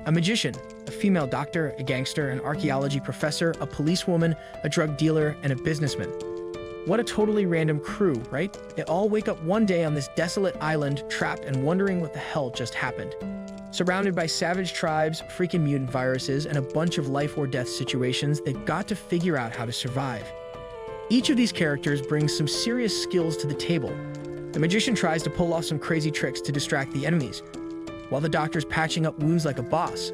a magician, a female doctor, a gangster, an archaeology professor, a policewoman, a drug dealer, and a businessman. What a totally random crew, right? They all wake up one day on this desolate island, trapped and wondering what the hell just happened. Surrounded by savage tribes, freaking mutant viruses, and a bunch of life or death situations, they've got to figure out how to survive. Each of these characters brings some serious skills to the table. The magician tries to pull off some crazy tricks to distract the enemies, while the doctor's patching up wounds like a boss.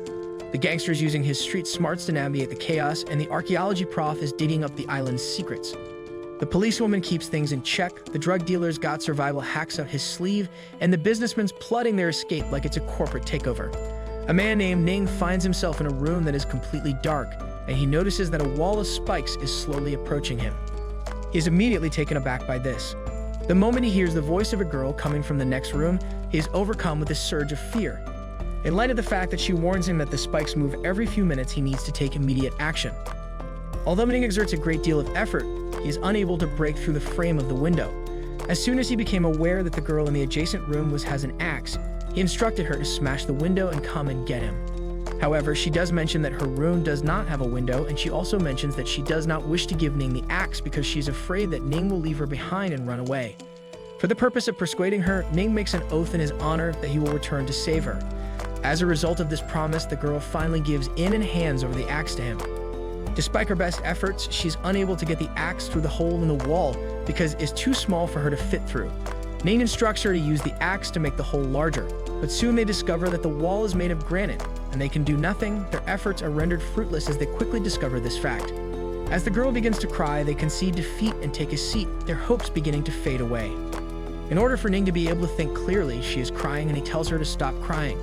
The gangster's using his street smarts to navigate the chaos, and the archaeology prof is digging up the island's secrets. The policewoman keeps things in check, the drug dealer's got survival hacks up his sleeve, and the businessman's plotting their escape like it's a corporate takeover. A man named Ning finds himself in a room that is completely dark, and he notices that a wall of spikes is slowly approaching him. He is immediately taken aback by this. The moment he hears the voice of a girl coming from the next room, he is overcome with a surge of fear. In light of the fact that she warns him that the spikes move every few minutes, he needs to take immediate action. Although Ning exerts a great deal of effort, he is unable to break through the frame of the window. As soon as he became aware that the girl in the adjacent room has an axe, he instructed her to smash the window and come and get him. However, she does mention that her room does not have a window, and she also mentions that she does not wish to give Ning the axe because she is afraid that Ning will leave her behind and run away. For the purpose of persuading her, Ning makes an oath in his honor that he will return to save her. As a result of this promise, the girl finally gives in and hands over the axe to him. Despite her best efforts, she's unable to get the axe through the hole in the wall because it's too small for her to fit through. Ning instructs her to use the axe to make the hole larger, but soon they discover that the wall is made of granite, and they can do nothing. Their efforts are rendered fruitless as they quickly discover this fact. As the girl begins to cry, they concede defeat and take a seat, their hopes beginning to fade away. In order for Ning to be able to think clearly, she is crying and he tells her to stop crying.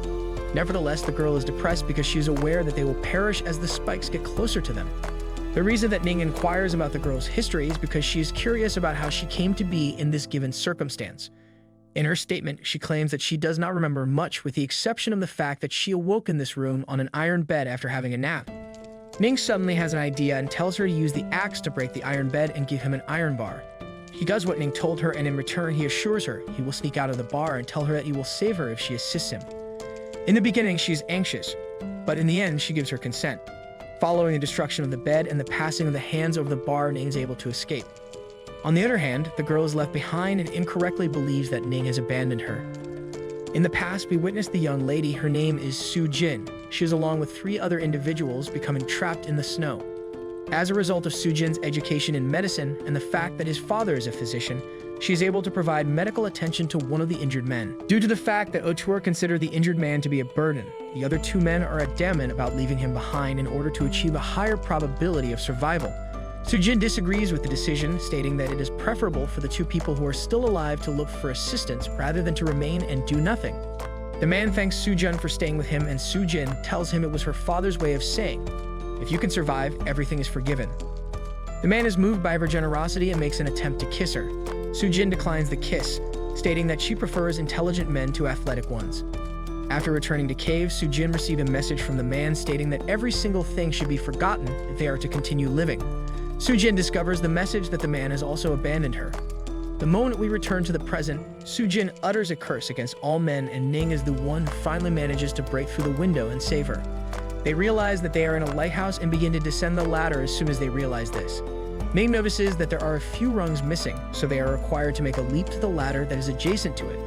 Nevertheless, the girl is depressed because she is aware that they will perish as the spikes get closer to them. The reason that Ning inquires about the girl's history is because she is curious about how she came to be in this given circumstance. In her statement, she claims that she does not remember much, with the exception of the fact that she awoke in this room on an iron bed after having a nap. Ning suddenly has an idea and tells her to use the axe to break the iron bed and give him an iron bar. He does what Ning told her, and in return he assures her he will sneak out of the bar and tell her that he will save her if she assists him. In the beginning, she is anxious, but in the end, she gives her consent. Following the destruction of the bed and the passing of the hands over the bar, Ning is able to escape. On the other hand, the girl is left behind and incorrectly believes that Ning has abandoned her. In the past, we witnessed the young lady. Her name is Su Jin. She is along with 3 other individuals becoming trapped in the snow. As a result of Su Jin's education in medicine and the fact that his father is a physician, she is able to provide medical attention to one of the injured men. Due to the fact that auteur considered the injured man to be a burden, the other 2 men are adamant about leaving him behind in order to achieve a higher probability of survival. Su Jin disagrees with the decision, stating that it is preferable for the 2 people who are still alive to look for assistance rather than to remain and do nothing. The man thanks Su Jin for staying with him, and Su Jin tells him it was her father's way of saying, "If you can survive, everything is forgiven." The man is moved by her generosity and makes an attempt to kiss her. Su Jin declines the kiss, stating that she prefers intelligent men to athletic ones. After returning to cave, Su Jin received a message from the man stating that every single thing should be forgotten if they are to continue living. Su Jin discovers the message that the man has also abandoned her. The moment we return to the present, Su Jin utters a curse against all men, and Ning is the one who finally manages to break through the window and save her. They realize that they are in a lighthouse and begin to descend the ladder as soon as they realize this. Ning notices that there are a few rungs missing, so they are required to make a leap to the ladder that is adjacent to it.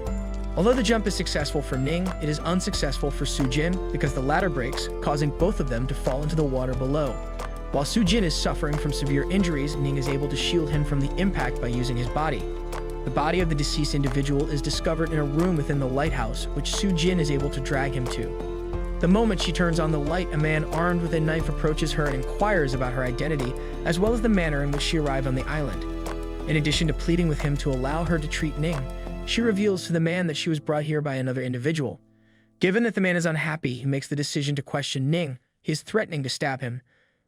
Although the jump is successful for Ning, it is unsuccessful for Su Jin because the ladder breaks, causing both of them to fall into the water below. While Su Jin is suffering from severe injuries, Ning is able to shield him from the impact by using his body. The body of the deceased individual is discovered in a room within the lighthouse, which Su Jin is able to drag him to. The moment she turns on the light, a man armed with a knife approaches her and inquires about her identity, as well as the manner in which she arrived on the island. In addition to pleading with him to allow her to treat Ning, she reveals to the man that she was brought here by another individual. Given that the man is unhappy, he makes the decision to question Ning. He is threatening to stab him.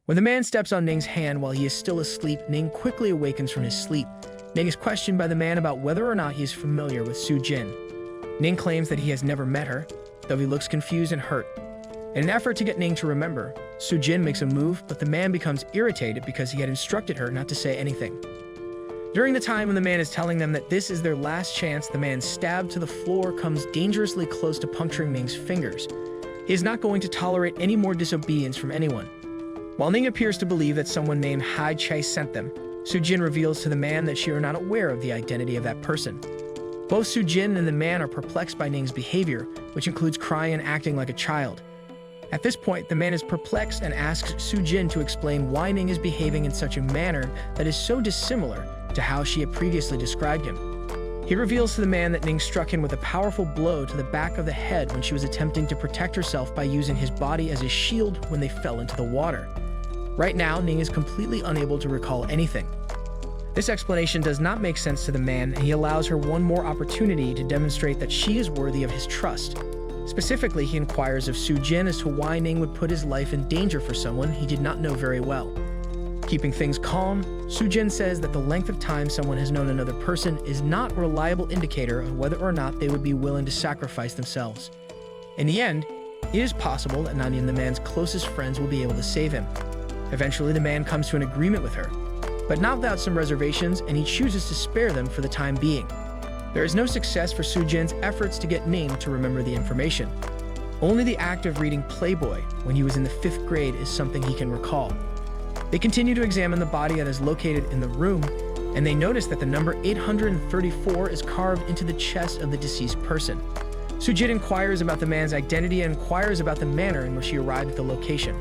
When the man steps on Ning's hand while he is still asleep, Ning quickly awakens from his sleep. Ning is questioned by the man about whether or not he is familiar with Su Jin. Ning claims that he has never met her, though he looks confused and hurt. In an effort to get Ning to remember, Su Jin makes a move, but the man becomes irritated because he had instructed her not to say anything. During the time when the man is telling them that this is their last chance, the man stabbed to the floor comes dangerously close to puncturing Ning's fingers. He is not going to tolerate any more disobedience from anyone. While Ning appears to believe that someone named Hai Chai sent them, Sujin reveals to the man that she are not aware of the identity of that person. Both Sujin and the man are perplexed by Ning's behavior, which includes crying and acting like a child. At this point, the man is perplexed and asks Sujin to explain why Ning is behaving in such a manner that is so dissimilar to how she had previously described him. He reveals to the man that Ning struck him with a powerful blow to the back of the head when she was attempting to protect herself by using his body as a shield when they fell into the water. Right now, Ning is completely unable to recall anything. This explanation does not make sense to the man, and he allows her one more opportunity to demonstrate that she is worthy of his trust. Specifically, he inquires of Sujin as to why Ning would put his life in danger for someone he did not know very well. Keeping things calm, Sujin says that the length of time someone has known another person is not a reliable indicator of whether or not they would be willing to sacrifice themselves. In the end, it is possible that not even the man's closest friends will be able to save him. Eventually, the man comes to an agreement with her, but not without some reservations, and he chooses to spare them for the time being. There is no success for Sujin's efforts to get Ning to remember the information. Only the act of reading Playboy when he was in the 5th grade is something he can recall. They continue to examine the body that is located in the room, and they notice that the number 834 is carved into the chest of the deceased person. Sujin inquires about the man's identity and inquires about the manner in which he arrived at the location.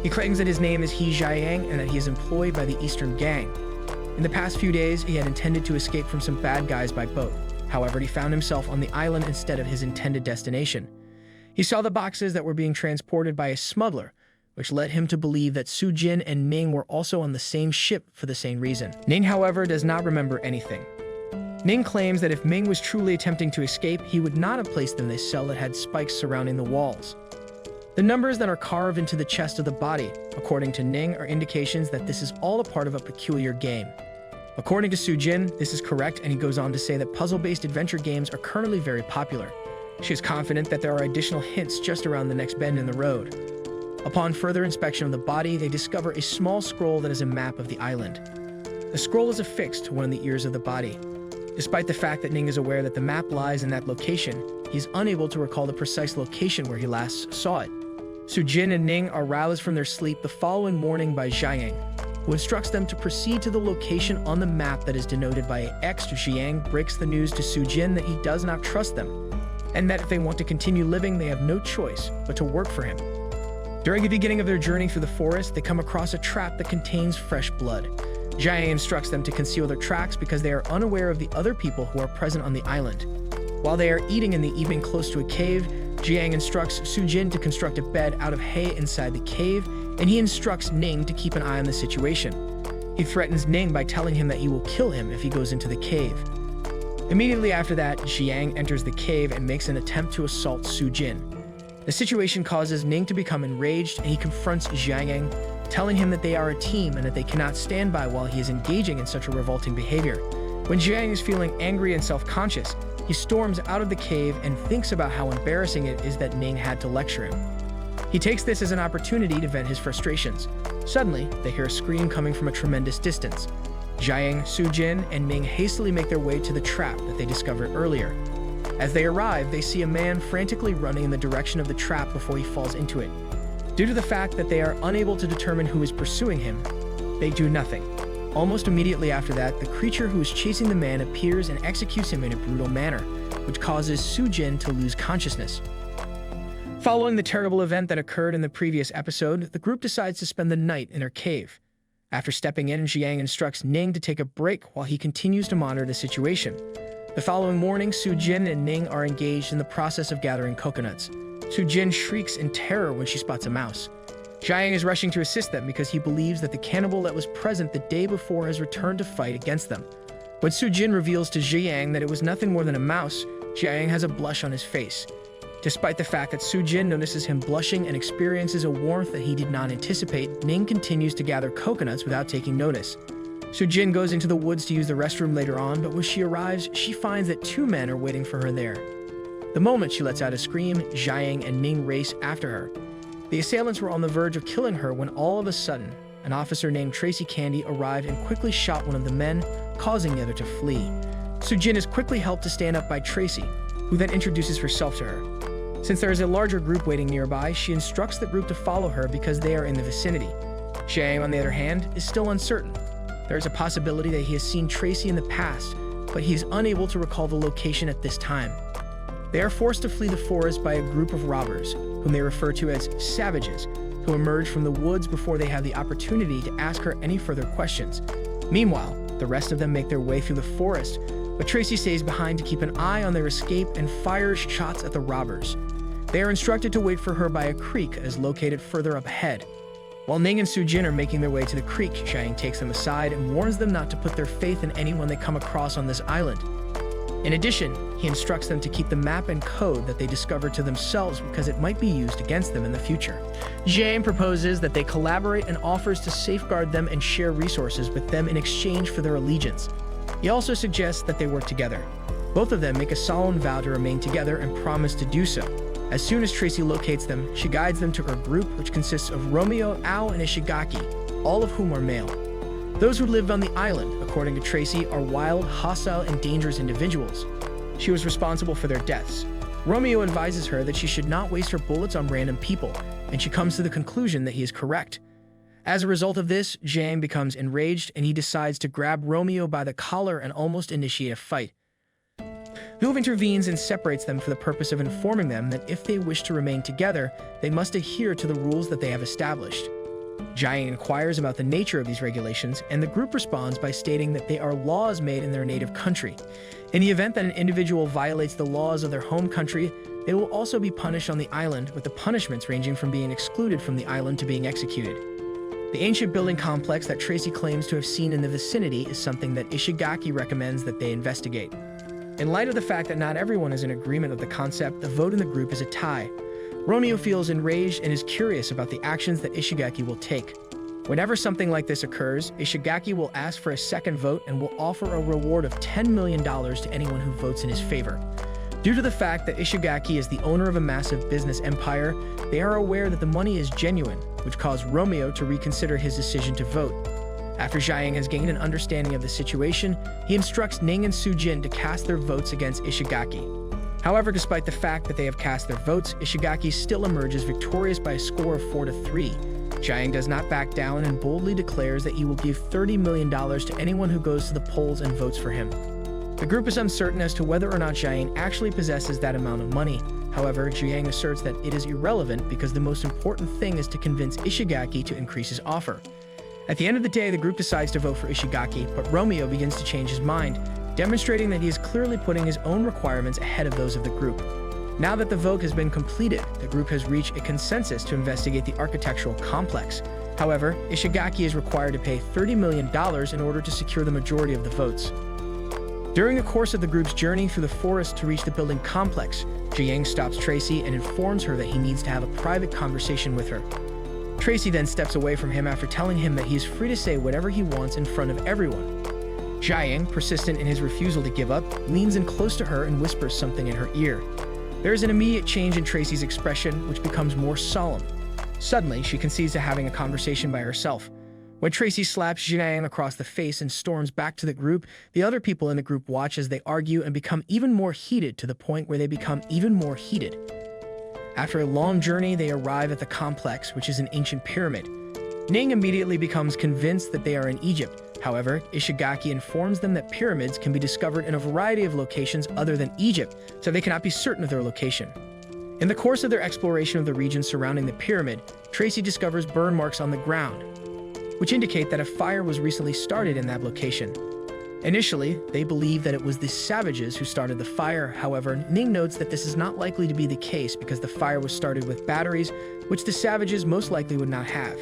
He claims that his name is He Jiayang and that he is employed by the Eastern Gang. In the past few days, he had intended to escape from some bad guys by boat. However, he found himself on the island instead of his intended destination. He saw the boxes that were being transported by a smuggler, which led him to believe that Sujin and Ning were also on the same ship for the same reason. Ning, however, does not remember anything. Ning claims that if Ming was truly attempting to escape, he would not have placed them in a cell that had spikes surrounding the walls. The numbers that are carved into the chest of the body, according to Ning, are indications that this is all a part of a peculiar game. According to Sujin, this is correct, and he goes on to say that puzzle-based adventure games are currently very popular. She is confident that there are additional hints just around the next bend in the road. Upon further inspection of the body, they discover a small scroll that is a map of the island. The scroll is affixed to one of the ears of the body. Despite the fact that Ning is aware that the map lies in that location, he is unable to recall the precise location where he last saw it. Sujin and Ning are roused from their sleep the following morning by Jiayang, who instructs them to proceed to the location on the map that is denoted by an X. Jiayang breaks the news to Sujin that he does not trust them, and that if they want to continue living, they have no choice but to work for him. During the beginning of their journey through the forest, they come across a trap that contains fresh blood. Jiayang instructs them to conceal their tracks because they are unaware of the other people who are present on the island. While they are eating in the evening close to a cave, Jiayang instructs Sujin to construct a bed out of hay inside the cave, and he instructs Ning to keep an eye on the situation. He threatens Ning by telling him that he will kill him if he goes into the cave. Immediately after that, Jiayang enters the cave and makes an attempt to assault Sujin. The situation causes Ning to become enraged, and he confronts Jiayang, telling him that they are a team and that they cannot stand by while he is engaging in such a revolting behavior. When Jiayang is feeling angry and self-conscious, he storms out of the cave and thinks about how embarrassing it is that Ning had to lecture him. He takes this as an opportunity to vent his frustrations. Suddenly, they hear a scream coming from a tremendous distance. Jiayang, Sujin, and Ning hastily make their way to the trap that they discovered earlier. As they arrive, they see a man frantically running in the direction of the trap before he falls into it. Due to the fact that they are unable to determine who is pursuing him, they do nothing. Almost immediately after that, the creature who is chasing the man appears and executes him in a brutal manner, which causes Sujin to lose consciousness. Following the terrible event that occurred in the previous episode, the group decides to spend the night in their cave. After stepping in, Jiayang instructs Ning to take a break while he continues to monitor the situation. The following morning, Sujin and Ning are engaged in the process of gathering coconuts. Sujin shrieks in terror when she spots a mouse. Jiayang is rushing to assist them because he believes that the cannibal that was present the day before has returned to fight against them. When Sujin reveals to Jiayang that it was nothing more than a mouse, Jiayang has a blush on his face. Despite the fact that Sujin notices him blushing and experiences a warmth that he did not anticipate, Ning continues to gather coconuts without taking notice. Sujin goes into the woods to use the restroom later on, but when she arrives, she finds that 2 men are waiting for her there. The moment she lets out a scream, Jiayang and Ning race after her. The assailants were on the verge of killing her when all of a sudden, an officer named Tracy Candy arrived and quickly shot one of the men, causing the other to flee. Sujin is quickly helped to stand up by Tracy, who then introduces herself to her. Since there is a larger group waiting nearby, she instructs the group to follow her because they are in the vicinity. Jiang, on the other hand, is still uncertain. There is a possibility that he has seen Tracy in the past, but he is unable to recall the location at this time. They are forced to flee the forest by a group of robbers, whom they refer to as savages, who emerge from the woods before they have the opportunity to ask her any further questions. Meanwhile, the rest of them make their way through the forest, but Tracy stays behind to keep an eye on their escape and fires shots at the robbers. They are instructed to wait for her by a creek as located further up ahead. While Ning and Sujin are making their way to the creek, Jiang takes them aside and warns them not to put their faith in anyone they come across on this island. In addition, he instructs them to keep the map and code that they discovered to themselves because it might be used against them in the future. Jiang proposes that they collaborate and offers to safeguard them and share resources with them in exchange for their allegiance. He also suggests that they work together. Both of them make a solemn vow to remain together and promise to do so. As soon as Tracy locates them, she guides them to her group, which consists of Romeo, Ao, and Ishigaki, all of whom are male. Those who lived on the island, according to Tracy, are wild, hostile, and dangerous individuals. She was responsible for their deaths. Romeo advises her that she should not waste her bullets on random people, and she comes to the conclusion that he is correct. As a result of this, Jiang becomes enraged, and he decides to grab Romeo by the collar and almost initiate a fight. Vilve intervenes and separates them for the purpose of informing them that if they wish to remain together, they must adhere to the rules that they have established. Jiang inquires about the nature of these regulations, and the group responds by stating that they are laws made in their native country. In the event that an individual violates the laws of their home country, they will also be punished on the island, with the punishments ranging from being excluded from the island to being executed. The ancient building complex that Tracy claims to have seen in the vicinity is something that Ishigaki recommends that they investigate. In light of the fact that not everyone is in agreement with the concept, the vote in the group is a tie. Romeo feels enraged and is curious about the actions that Ishigaki will take. Whenever something like this occurs, Ishigaki will ask for a second vote and will offer a reward of $10 million to anyone who votes in his favor. Due to the fact that Ishigaki is the owner of a massive business empire, they are aware that the money is genuine, which caused Romeo to reconsider his decision to vote. After Jiang has gained an understanding of the situation, he instructs Ning and Sujin to cast their votes against Ishigaki. However, despite the fact that they have cast their votes, Ishigaki still emerges victorious by a score of 4-3. Jiang does not back down and boldly declares that he will give $30 million to anyone who goes to the polls and votes for him. The group is uncertain as to whether or not Jiang actually possesses that amount of money. However, Jiang asserts that it is irrelevant because the most important thing is to convince Ishigaki to increase his offer. At the end of the day, the group decides to vote for Ishigaki, but Romeo begins to change his mind, demonstrating that he is clearly putting his own requirements ahead of those of the group. Now that the vote has been completed, the group has reached a consensus to investigate the architectural complex. However, Ishigaki is required to pay $30 million in order to secure the majority of the votes. During the course of the group's journey through the forest to reach the building complex, Jiang stops Tracy and informs her that he needs to have a private conversation with her. Tracy then steps away from him after telling him that he is free to say whatever he wants in front of everyone. Jiang, persistent in his refusal to give up, leans in close to her and whispers something in her ear. There is an immediate change in Tracy's expression, which becomes more solemn. Suddenly, she concedes to having a conversation by herself. When Tracy slaps Jiang across the face and storms back to the group, the other people in the group watch as they argue and become even more heated, to the point where they become even more heated. After a long journey, they arrive at the complex, which is an ancient pyramid. Ning immediately becomes convinced that they are in Egypt. However, Ishigaki informs them that pyramids can be discovered in a variety of locations other than Egypt, so they cannot be certain of their location. In the course of their exploration of the region surrounding the pyramid, Tracy discovers burn marks on the ground, which indicate that a fire was recently started in that location. Initially, they believe that it was the savages who started the fire. However, Ning notes that this is not likely to be the case because the fire was started with batteries, which the savages most likely would not have.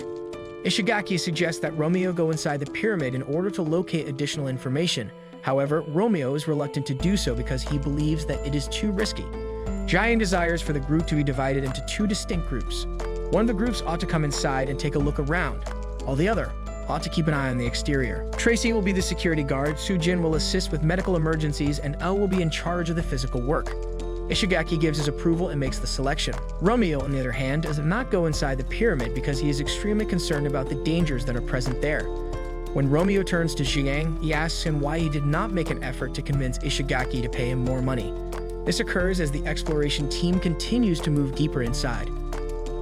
Ishigaki suggests that Romeo go inside the pyramid in order to locate additional information. However, Romeo is reluctant to do so because he believes that it is too risky. Jiang desires for the group to be divided into two distinct groups. One of the groups ought to come inside and take a look around, while the other ought to keep an eye on the exterior. Tracy will be the security guard, Sujin will assist with medical emergencies, and El will be in charge of the physical work. Ishigaki gives his approval and makes the selection. Romeo, on the other hand, does not go inside the pyramid because he is extremely concerned about the dangers that are present there. When Romeo turns to Jiang, he asks him why he did not make an effort to convince Ishigaki to pay him more money. This occurs as the exploration team continues to move deeper inside.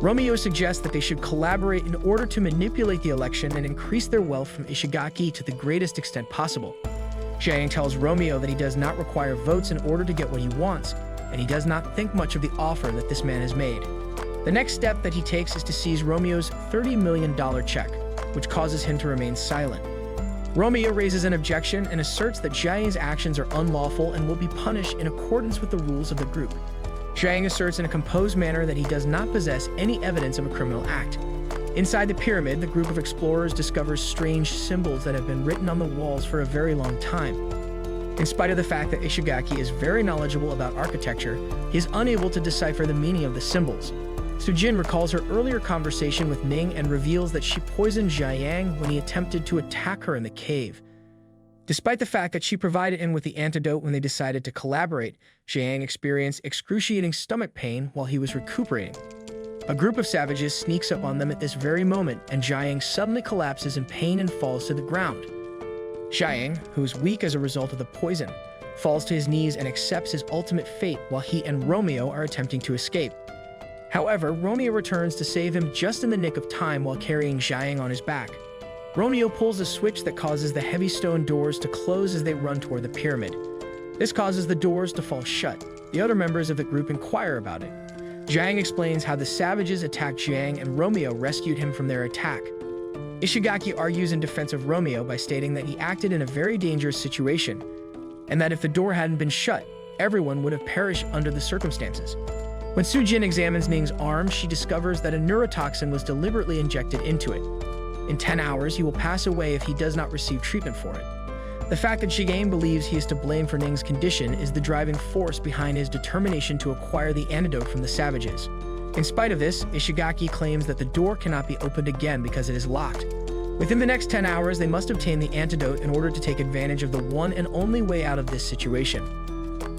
Romeo suggests that they should collaborate in order to manipulate the election and increase their wealth from Ishigaki to the greatest extent possible. Jiang tells Romeo that he does not require votes in order to get what he wants, and he does not think much of the offer that this man has made. The next step that he takes is to seize Romeo's $30 million check, which causes him to remain silent. Romeo raises an objection and asserts that Jiang's actions are unlawful and will be punished in accordance with the rules of the group. Jiang asserts in a composed manner that he does not possess any evidence of a criminal act. Inside the pyramid, the group of explorers discovers strange symbols that have been written on the walls for a very long time. In spite of the fact that Ishigaki is very knowledgeable about architecture, he is unable to decipher the meaning of the symbols. Sujin recalls her earlier conversation with Ning and reveals that she poisoned Jiang when he attempted to attack her in the cave. Despite the fact that she provided him with the antidote when they decided to collaborate, Jiang experienced excruciating stomach pain while he was recuperating. A group of savages sneaks up on them at this very moment, and Jiang suddenly collapses in pain and falls to the ground. Jiang, who is weak as a result of the poison, falls to his knees and accepts his ultimate fate while he and Romeo are attempting to escape. However, Romeo returns to save him just in the nick of time while carrying Jiang on his back. Romeo pulls a switch that causes the heavy stone doors to close as they run toward the pyramid. This causes the doors to fall shut. The other members of the group inquire about it. Jiang explains how the savages attacked Jiang and Romeo rescued him from their attack. Ishigaki argues in defense of Romeo by stating that he acted in a very dangerous situation, and that if the door hadn't been shut, everyone would have perished under the circumstances. When Sujin examines Ning's arm, she discovers that a neurotoxin was deliberately injected into it. In 10 hours, he will pass away if he does not receive treatment for it. The fact that Shigen believes he is to blame for Ning's condition is the driving force behind his determination to acquire the antidote from the savages. In spite of this, Ishigaki claims that the door cannot be opened again because it is locked. Within the next 10 hours, they must obtain the antidote in order to take advantage of the one and only way out of this situation.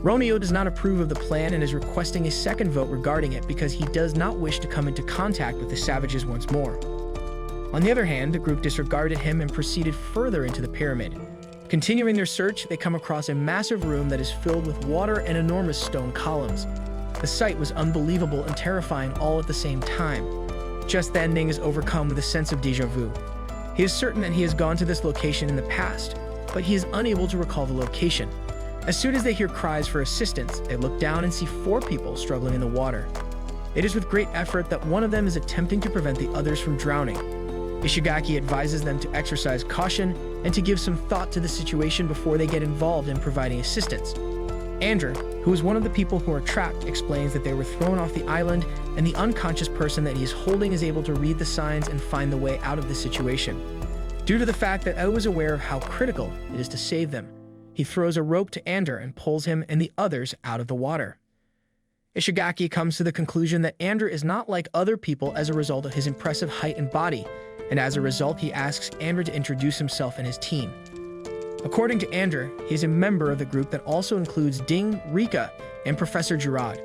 Romeo does not approve of the plan and is requesting a second vote regarding it because he does not wish to come into contact with the savages once more. On the other hand, the group disregarded him and proceeded further into the pyramid. Continuing their search, they come across a massive room that is filled with water and enormous stone columns. The sight was unbelievable and terrifying all at the same time. Just then, Ning is overcome with a sense of déjà vu. He is certain that he has gone to this location in the past, but he is unable to recall the location. As soon as they hear cries for assistance, they look down and see 4 people struggling in the water. It is with great effort that one of them is attempting to prevent the others from drowning. Ishigaki advises them to exercise caution and to give some thought to the situation before they get involved in providing assistance. Andrew, who is one of the people who are trapped, explains that they were thrown off the island and the unconscious person that he is holding is able to read the signs and find the way out of the situation. Due to the fact that I was aware of how critical it is to save them, he throws a rope to Ander and pulls him and the others out of the water. Ishigaki comes to the conclusion that Ander is not like other people as a result of his impressive height and body, and as a result he asks Ander to introduce himself and his team. According to Ander, he is a member of the group that also includes Ding, Rika, and Professor Gerard.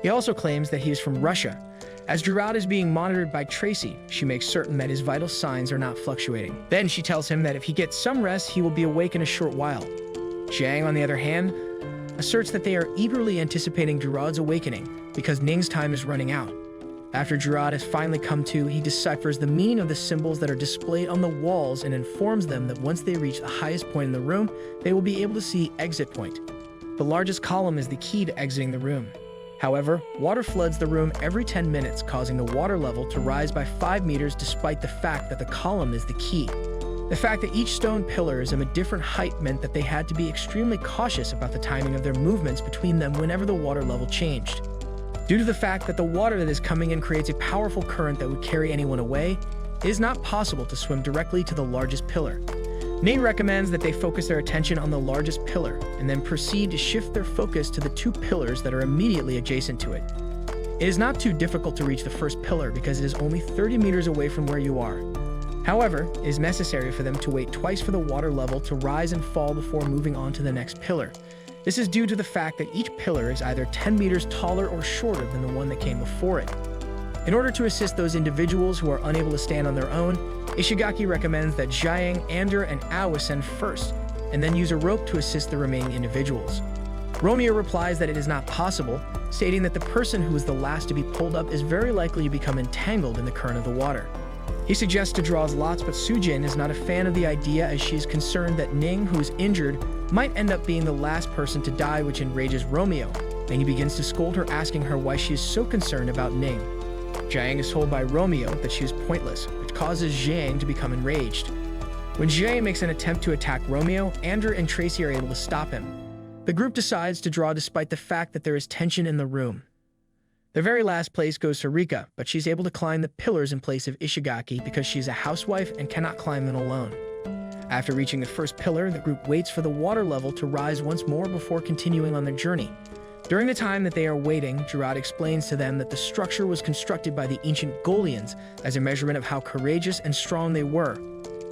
He also claims that he is from Russia. As Gerard is being monitored by Tracy, she makes certain that his vital signs are not fluctuating. Then she tells him that if he gets some rest, he will be awake in a short while. Jiang, on the other hand, asserts that they are eagerly anticipating Gerard's awakening because Ning's time is running out. After Gerard has finally come to, he deciphers the meaning of the symbols that are displayed on the walls and informs them that once they reach the highest point in the room, they will be able to see exit point. The largest column is the key to exiting the room. However, water floods the room every 10 minutes, causing the water level to rise by 5 meters despite the fact that the column is the key. The fact that each stone pillar is of a different height meant that they had to be extremely cautious about the timing of their movements between them whenever the water level changed. Due to the fact that the water that is coming in creates a powerful current that would carry anyone away, it is not possible to swim directly to the largest pillar. Ning recommends that they focus their attention on the largest pillar and then proceed to shift their focus to the 2 pillars that are immediately adjacent to it. It is not too difficult to reach the first pillar because it is only 30 meters away from where you are. However, it is necessary for them to wait twice for the water level to rise and fall before moving on to the next pillar. This is due to the fact that each pillar is either 10 meters taller or shorter than the one that came before it. In order to assist those individuals who are unable to stand on their own, Ishigaki recommends that Jiang, Ander, and Ao ascend first, and then use a rope to assist the remaining individuals. Romeo replies that it is not possible, stating that the person who is the last to be pulled up is very likely to become entangled in the current of the water. He suggests to draw lots, but Sujin is not a fan of the idea as she is concerned that Ning, who is injured, might end up being the last person to die, which enrages Romeo, and he begins to scold her, asking her why she is so concerned about Ning. Jiang is told by Romeo that she is pointless, which causes Jiang to become enraged. When Jiang makes an attempt to attack Romeo, Andrew and Tracy are able to stop him. The group decides to draw despite the fact that there is tension in the room. The very last place goes to Rika, but she's able to climb the pillars in place of Ishigaki because she's a housewife and cannot climb them alone. After reaching the first pillar, the group waits for the water level to rise once more before continuing on their journey. During the time that they are waiting, Gerard explains to them that the structure was constructed by the ancient Golians as a measurement of how courageous and strong they were.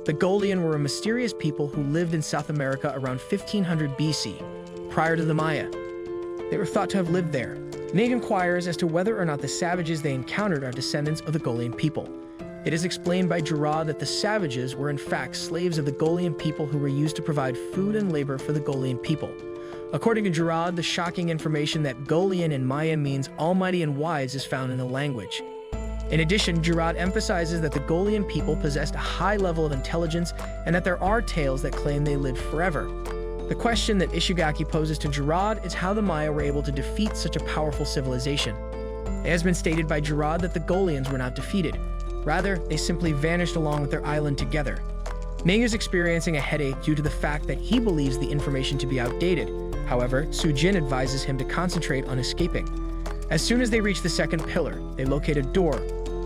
The Golian were a mysterious people who lived in South America around 1500 BC, prior to the Maya. They were thought to have lived there. Ning inquires as to whether or not the savages they encountered are descendants of the Golian people. It is explained by Gerard that the savages were in fact slaves of the Golian people who were used to provide food and labor for the Golian people. According to Gerard, the shocking information that Golian in Maya means almighty and wise is found in the language. In addition, Gerard emphasizes that the Golian people possessed a high level of intelligence and that there are tales that claim they lived forever. The question that Ishigaki poses to Gerard is how the Maya were able to defeat such a powerful civilization. It has been stated by Gerard that the Golians were not defeated. Rather, they simply vanished along with their island together. Ning is experiencing a headache due to the fact that he believes the information to be outdated. However, Sujin advises him to concentrate on escaping. As soon as they reach the second pillar, they locate a door,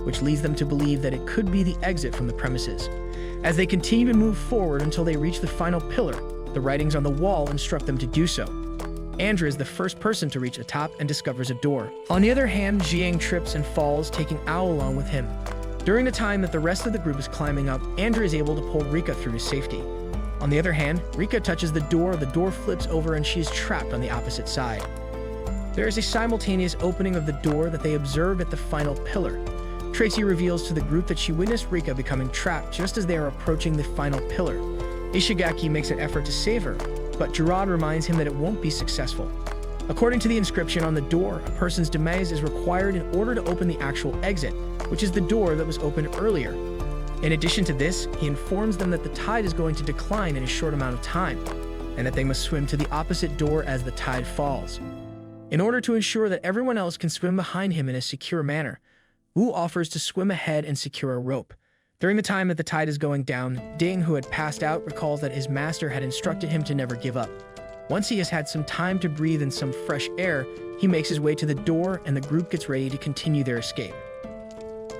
which leads them to believe that it could be the exit from the premises. As they continue to move forward until they reach the final pillar, the writings on the wall instruct them to do so. Andrew is the first person to reach the top and discovers a door. On the other hand, Jiang trips and falls, taking Ao along with him. During the time that the rest of the group is climbing up, Andrew is able to pull Rika through to safety. On the other hand, Rika touches the door flips over and she is trapped on the opposite side. There is a simultaneous opening of the door that they observe at the final pillar. Tracy reveals to the group that she witnessed Rika becoming trapped just as they are approaching the final pillar. Ishigaki makes an effort to save her, but Gerard reminds him that it won't be successful. According to the inscription on the door, a person's demise is required in order to open the actual exit, which is the door that was opened earlier. In addition to this, he informs them that the tide is going to decline in a short amount of time, and that they must swim to the opposite door as the tide falls. In order to ensure that everyone else can swim behind him in a secure manner, Wu offers to swim ahead and secure a rope. During the time that the tide is going down, Ding, who had passed out, recalls that his master had instructed him to never give up. Once he has had some time to breathe in some fresh air, he makes his way to the door and the group gets ready to continue their escape.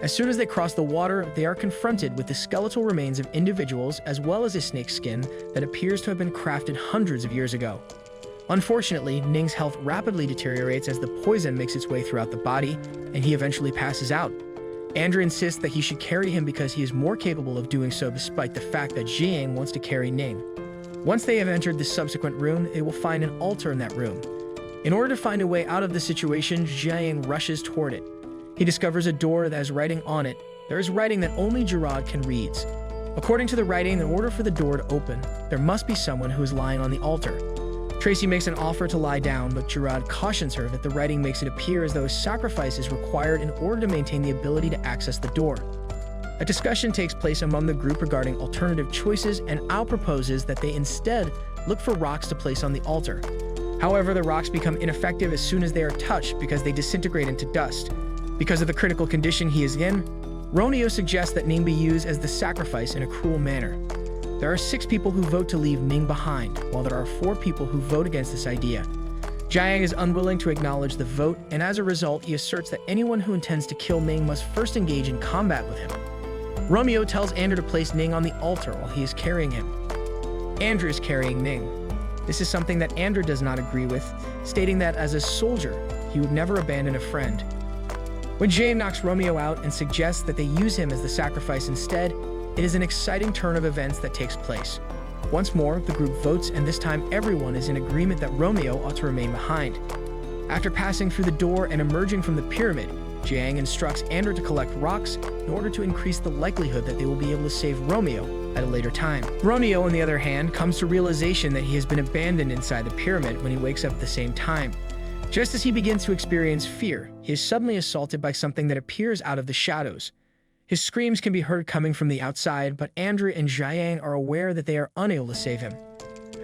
As soon as they cross the water, they are confronted with the skeletal remains of individuals as well as a snake skin that appears to have been crafted hundreds of years ago. Unfortunately, Ning's health rapidly deteriorates as the poison makes its way throughout the body, and he eventually passes out. Andrew insists that he should carry him because he is more capable of doing so despite the fact that Jiang wants to carry Ning. Once they have entered the subsequent room, they will find an altar in that room. In order to find a way out of the situation, Jiang rushes toward it. He discovers a door that has writing on it. There is writing that only Gerard can read. According to the writing, in order for the door to open, there must be someone who is lying on the altar. Tracy makes an offer to lie down, but Gerard cautions her that the writing makes it appear as though a sacrifice is required in order to maintain the ability to access the door. A discussion takes place among the group regarding alternative choices, and Ao proposes that they instead look for rocks to place on the altar. However, the rocks become ineffective as soon as they are touched because they disintegrate into dust. Because of the critical condition he is in, Romeo suggests that Ning be used as the sacrifice in a cruel manner. There are 6 people who vote to leave Ning behind, while there are 4 people who vote against this idea. Jiang is unwilling to acknowledge the vote, and as a result, he asserts that anyone who intends to kill Ning must first engage in combat with him. Romeo tells Andrew to place Ning on the altar while he is carrying him. Andrew is carrying Ning. This is something that Andrew does not agree with, stating that as a soldier, he would never abandon a friend. When Jiang knocks Romeo out and suggests that they use him as the sacrifice instead, it is an exciting turn of events that takes place. Once more, the group votes, and this time everyone is in agreement that Romeo ought to remain behind. After passing through the door and emerging from the pyramid, Jiang instructs Andrew to collect rocks in order to increase the likelihood that they will be able to save Romeo at a later time. Romeo, on the other hand, comes to realization that he has been abandoned inside the pyramid when he wakes up at the same time. Just as he begins to experience fear, he is suddenly assaulted by something that appears out of the shadows. His screams can be heard coming from the outside, but Andrew and Jiang are aware that they are unable to save him.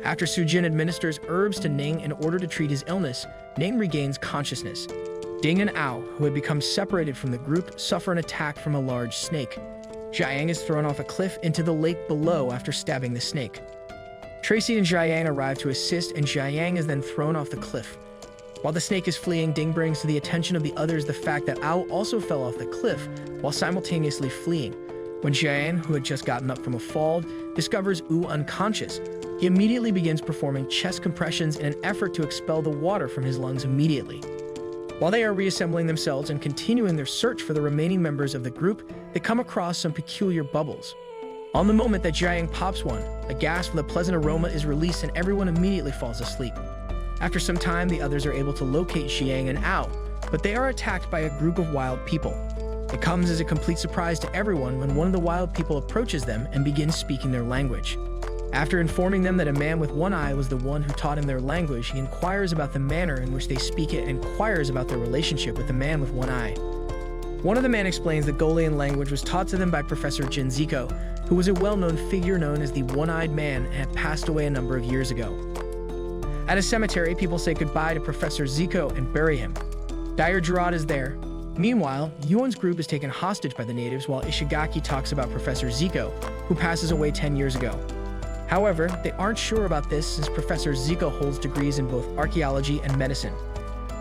After Sujin administers herbs to Ning in order to treat his illness, Ning regains consciousness. Ding and Ao, who had become separated from the group, suffer an attack from a large snake. Jiang is thrown off a cliff into the lake below after stabbing the snake. Tracy and Jiang arrive to assist, and Jiang is then thrown off the cliff. While the snake is fleeing, Ding brings to the attention of the others the fact that Ao also fell off the cliff while simultaneously fleeing. When Jiang, who had just gotten up from a fall, discovers Wu unconscious, he immediately begins performing chest compressions in an effort to expel the water from his lungs immediately. While they are reassembling themselves and continuing their search for the remaining members of the group, they come across some peculiar bubbles. On the moment that Jiang pops one, a gas with a pleasant aroma is released and everyone immediately falls asleep. After some time, the others are able to locate Jiang and Ao, but they are attacked by a group of wild people. It comes as a complete surprise to everyone when one of the wild people approaches them and begins speaking their language. After informing them that a man with one eye was the one who taught him their language, he inquires about the manner in which they speak it and inquires about their relationship with the man with one eye. One of the men explains that Golean language was taught to them by Professor Jin Zico, who was a well-known figure known as the One-Eyed Man and had passed away a number of years ago. At a cemetery, people say goodbye to Professor Zico and bury him. Dr. Gerard is there. Meanwhile, Yuan's group is taken hostage by the natives while Ishigaki talks about Professor Zico, who passes away 10 years ago. However, they aren't sure about this since Professor Zico holds degrees in both archaeology and medicine.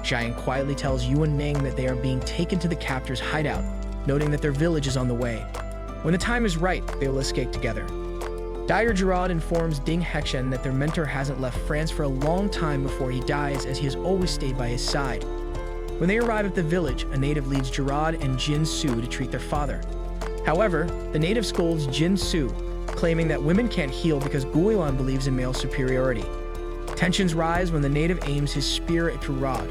Jiang quietly tells Yuan and Ning that they are being taken to the captor's hideout, noting that their village is on the way. When the time is right, they will escape together. Dr. Gerard informs Ding Hexen that their mentor hasn't left France for a long time before he dies, as he has always stayed by his side. When they arrive at the village, a native leads Gerard and Jin Su to treat their father. However, the native scolds Jin Su, claiming that women can't heal because Guilan believes in male superiority. Tensions rise when the native aims his spear at Gerard.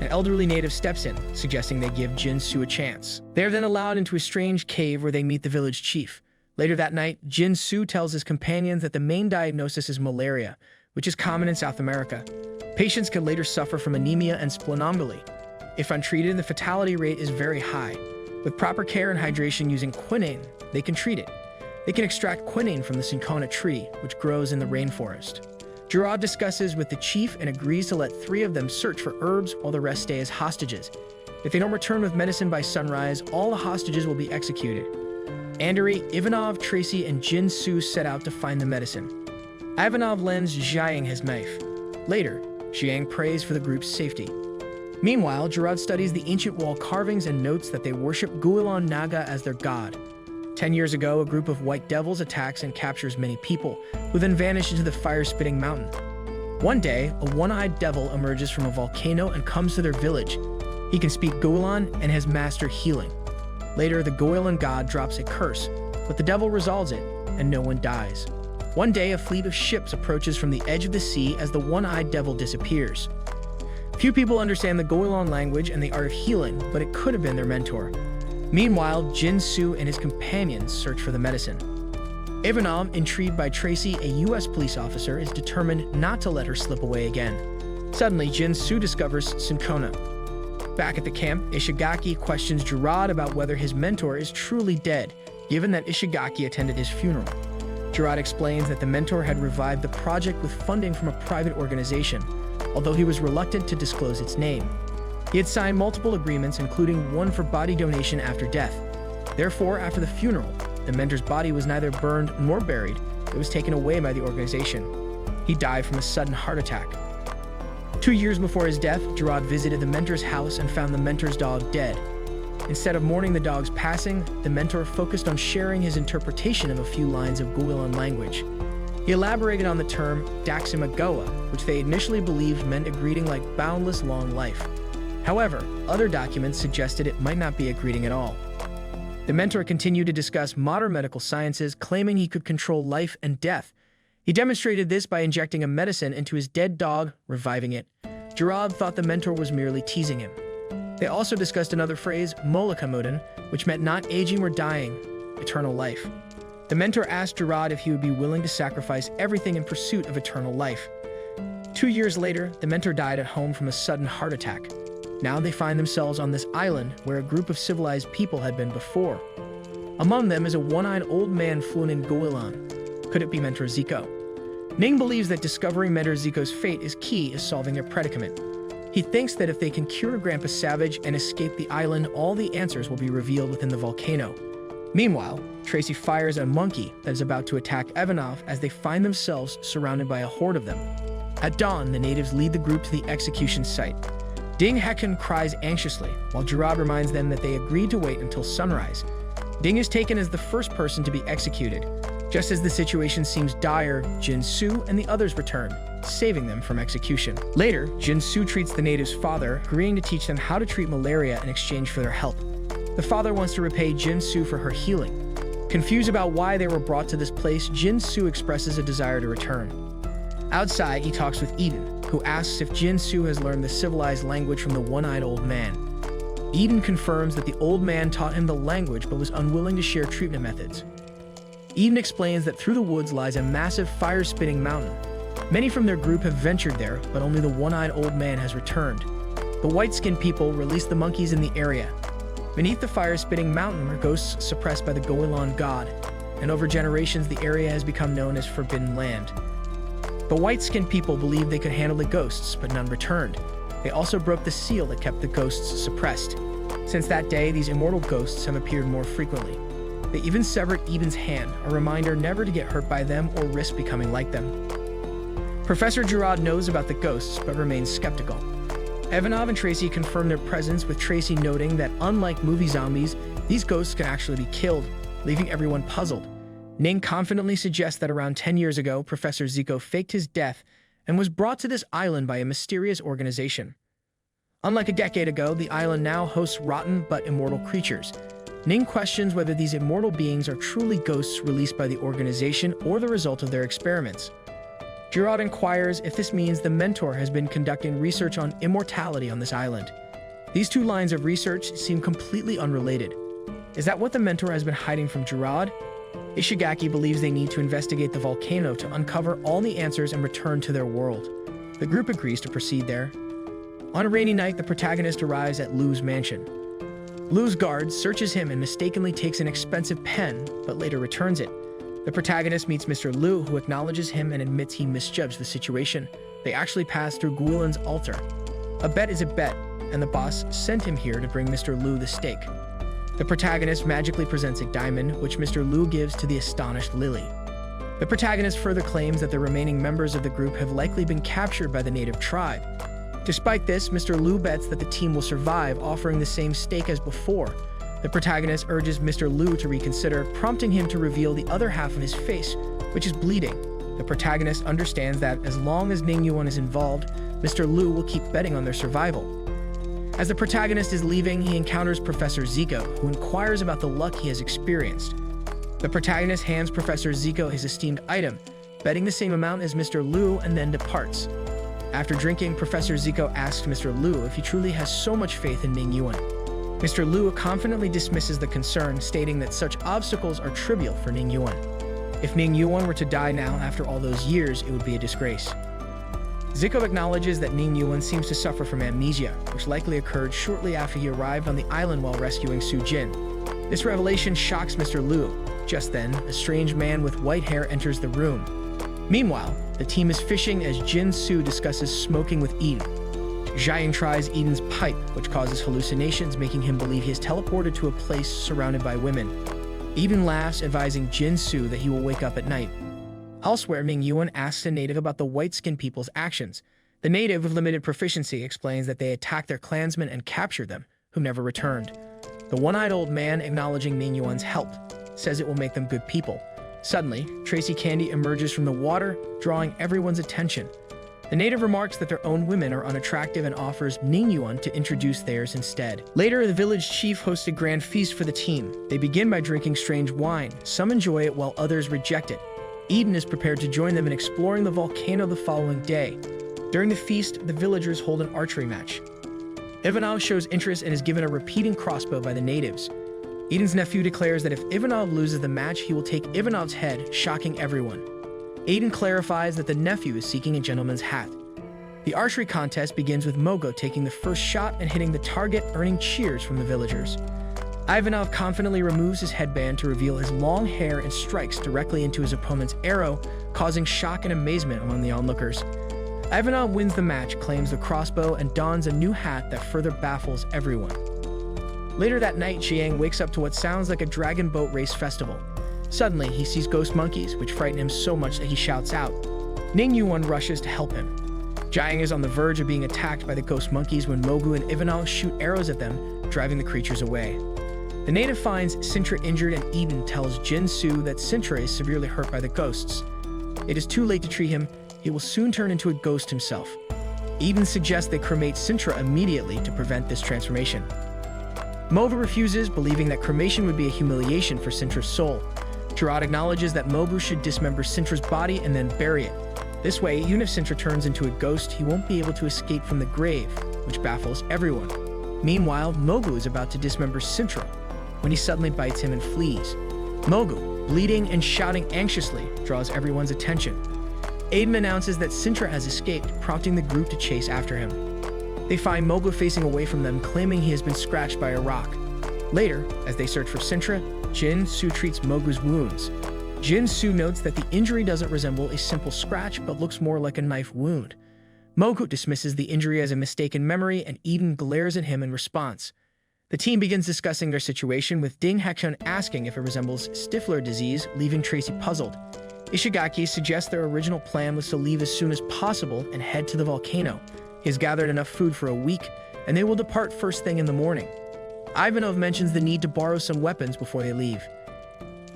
An elderly native steps in, suggesting they give Jin Su a chance. They are then allowed into a strange cave where they meet the village chief. Later that night, Jin Su tells his companions that the main diagnosis is malaria, which is common in South America. Patients can later suffer from anemia and splenomegaly. If untreated, the fatality rate is very high. With proper care and hydration using quinine, they can treat it. They can extract quinine from the cinchona tree, which grows in the rainforest. Gerard discusses with the chief and agrees to let 3 of them search for herbs while the rest stay as hostages. If they don't return with medicine by sunrise, all the hostages will be executed. Andrei, Ivanov, Tracy, and Jin Su set out to find the medicine. Ivanov lends Jiang his knife. Later, Jiang prays for the group's safety. Meanwhile, Gerard studies the ancient wall carvings and notes that they worship Guilan Naga as their god. 10 years ago, a group of white devils attacks and captures many people, who then vanish into the fire-spitting mountain. One day, a one-eyed devil emerges from a volcano and comes to their village. He can speak Guilan and has mastered healing. Later, the Guilan god drops a curse, but the devil resolves it, and no one dies. One day, a fleet of ships approaches from the edge of the sea as the one-eyed devil disappears. Few people understand the Guilan language and the art of healing, but it could have been their mentor. Meanwhile, Jin Su and his companions search for the medicine. Ivanov, intrigued by Tracy, a U.S. police officer, is determined not to let her slip away again. Suddenly, Jin Su discovers cinchona. Back at the camp, Ishigaki questions Gerard about whether his mentor is truly dead, given that Ishigaki attended his funeral. Gerard explains that the mentor had revived the project with funding from a private organization, although he was reluctant to disclose its name. He had signed multiple agreements, including one for body donation after death. Therefore, after the funeral, the mentor's body was neither burned nor buried, it was taken away by the organization. He died from a sudden heart attack. 2 years before his death, Gerard visited the mentor's house and found the mentor's dog dead. Instead of mourning the dog's passing, the mentor focused on sharing his interpretation of a few lines of Guilan language. He elaborated on the term Daximagawa, which they initially believed meant a greeting like boundless long life. However, other documents suggested it might not be a greeting at all. The mentor continued to discuss modern medical sciences, claiming he could control life and death. He demonstrated this by injecting a medicine into his dead dog, reviving it. Gerard thought the mentor was merely teasing him. They also discussed another phrase, molakamoden, which meant not aging or dying, eternal life. The mentor asked Gerard if he would be willing to sacrifice everything in pursuit of eternal life. 2 years later, the mentor died at home from a sudden heart attack. Now they find themselves on this island where a group of civilized people had been before. Among them is a one-eyed old man fluent in Goilan. Could it be Mentor Zico? Ning believes that discovering Mentor Zico's fate is key to solving their predicament. He thinks that if they can cure Grandpa Savage and escape the island, all the answers will be revealed within the volcano. Meanwhile, Tracy fires a monkey that is about to attack Ivanov as they find themselves surrounded by a horde of them. At dawn, the natives lead the group to the execution site. Ding Heken cries anxiously, while Gerard reminds them that they agreed to wait until sunrise. Ding is taken as the first person to be executed. Just as the situation seems dire, Jin Su and the others return, saving them from execution. Later, Jin Su treats the natives' father, agreeing to teach them how to treat malaria in exchange for their help. The father wants to repay Jin Su for her healing. Confused about why they were brought to this place, Jin Su expresses a desire to return. Outside, he talks with Eden, who asks if Jin Su has learned the civilized language from the one-eyed old man. Eden confirms that the old man taught him the language but was unwilling to share treatment methods. Eden explains that through the woods lies a massive fire-spitting mountain. Many from their group have ventured there, but only the one-eyed old man has returned. The white-skinned people release the monkeys in the area. Beneath the fire-spitting mountain are ghosts suppressed by the Goilan god, and over generations the area has become known as Forbidden Land. The white-skinned people believed they could handle the ghosts, but none returned. They also broke the seal that kept the ghosts suppressed. Since that day, these immortal ghosts have appeared more frequently. They even severed Eden's hand, a reminder never to get hurt by them or risk becoming like them. Professor Gerard knows about the ghosts, but remains skeptical. Ivanov and Tracy confirm their presence, with Tracy noting that unlike movie zombies, these ghosts can actually be killed, leaving everyone puzzled. Ning confidently suggests that around 10 years ago, Professor Zico faked his death and was brought to this island by a mysterious organization. Unlike a decade ago, the island now hosts rotten but immortal creatures. Ning questions whether these immortal beings are truly ghosts released by the organization or the result of their experiments. Gerard inquires if this means the mentor has been conducting research on immortality on this island. These two lines of research seem completely unrelated. Is that what the mentor has been hiding from Gerard? Ishigaki believes they need to investigate the volcano to uncover all the answers and return to their world. The group agrees to proceed there. On a rainy night, the protagonist arrives at Lu's mansion. Lu's guard searches him and mistakenly takes an expensive pen, but later returns it. The protagonist meets Mr. Lu, who acknowledges him and admits he misjudged the situation. They actually pass through Guilin's altar. A bet is a bet, and the boss sent him here to bring Mr. Lu the steak. The protagonist magically presents a diamond, which Mr. Lu gives to the astonished Lily. The protagonist further claims that the remaining members of the group have likely been captured by the native tribe. Despite this, Mr. Lu bets that the team will survive, offering the same steak as before. The protagonist urges Mr. Lu to reconsider, prompting him to reveal the other half of his face, which is bleeding. The protagonist understands that as long as Ning Yuan is involved, Mr. Lu will keep betting on their survival. As the protagonist is leaving, he encounters Professor Zico, who inquires about the luck he has experienced. The protagonist hands Professor Zico his esteemed item, betting the same amount as Mr. Lu, and then departs. After drinking, Professor Zico asks Mr. Lu if he truly has so much faith in Ning Yuan. Mr. Lu confidently dismisses the concern, stating that such obstacles are trivial for Ning Yuan. If Ning Yuan were to die now after all those years, it would be a disgrace. Zico acknowledges that Ning Yuan seems to suffer from amnesia, which likely occurred shortly after he arrived on the island while rescuing Su Jin. This revelation shocks Mr. Lu. Just then, a strange man with white hair enters the room. Meanwhile, the team is fishing as Jin Su discusses smoking with Eden. Jian tries Eden's pipe, which causes hallucinations, making him believe he is teleported to a place surrounded by women. Eden laughs, advising Jin Su that he will wake up at night. Elsewhere, Ning Yuan asks a native about the white-skinned people's actions. The native, with limited proficiency, explains that they attacked their clansmen and captured them, who never returned. The one-eyed old man, acknowledging Ning Yuan's help, says it will make them good people. Suddenly, Tracy Candy emerges from the water, drawing everyone's attention. The native remarks that their own women are unattractive and offers Ning Yuan to introduce theirs instead. Later, the village chief hosts a grand feast for the team. They begin by drinking strange wine. Some enjoy it while others reject it. Eden is prepared to join them in exploring the volcano the following day. During the feast, the villagers hold an archery match. Ivanov shows interest and is given a repeating crossbow by the natives. Eden's nephew declares that if Ivanov loses the match, he will take Ivanov's head, shocking everyone. Eden clarifies that the nephew is seeking a gentleman's hat. The archery contest begins with Mogo taking the first shot and hitting the target, earning cheers from the villagers. Ivanov confidently removes his headband to reveal his long hair and strikes directly into his opponent's arrow, causing shock and amazement among the onlookers. Ivanov wins the match, claims the crossbow, and dons a new hat that further baffles everyone. Later that night, Jiang wakes up to what sounds like a dragon boat race festival. Suddenly, he sees ghost monkeys, which frighten him so much that he shouts out. Ning Yuan rushes to help him. Jiang is on the verge of being attacked by the ghost monkeys when Mogu and Ivanov shoot arrows at them, driving the creatures away. The native finds Sintra injured, and Eden tells Jin Su that Sintra is severely hurt by the ghosts. It is too late to treat him. He will soon turn into a ghost himself. Eden suggests they cremate Sintra immediately to prevent this transformation. Mobu refuses, believing that cremation would be a humiliation for Sintra's soul. Gerard acknowledges that Mobu should dismember Sintra's body and then bury it. This way, even if Sintra turns into a ghost, he won't be able to escape from the grave, which baffles everyone. Meanwhile, Mogu is about to dismember Sintra when he suddenly bites him and flees. Mogu, bleeding and shouting anxiously, draws everyone's attention. Aiden announces that Sintra has escaped, prompting the group to chase after him. They find Mogu facing away from them, claiming he has been scratched by a rock. Later, as they search for Sintra, Jin Su treats Mogu's wounds. Jin Su notes that the injury doesn't resemble a simple scratch, but looks more like a knife wound. Mogu dismisses the injury as a mistaken memory, and Eden glares at him in response. The team begins discussing their situation, with Ding Hekchun asking if it resembles Stifler disease, leaving Tracy puzzled. Ishigaki suggests their original plan was to leave as soon as possible and head to the volcano. He has gathered enough food for a week, and they will depart first thing in the morning. Ivanov mentions the need to borrow some weapons before they leave.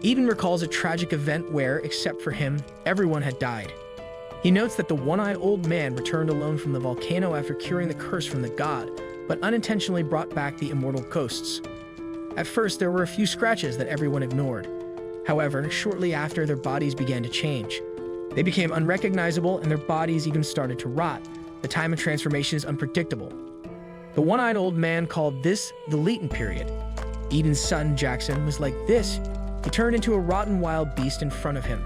Eden recalls a tragic event where, except for him, everyone had died. He notes that the one-eyed old man returned alone from the volcano after curing the curse from the god, but unintentionally brought back the immortal ghosts. At first, there were a few scratches that everyone ignored. However, shortly after, their bodies began to change. They became unrecognizable, and their bodies even started to rot. The time of transformation is unpredictable. The one-eyed old man called this the latent period. Eden's son, Jackson, was like this. He turned into a rotten wild beast in front of him.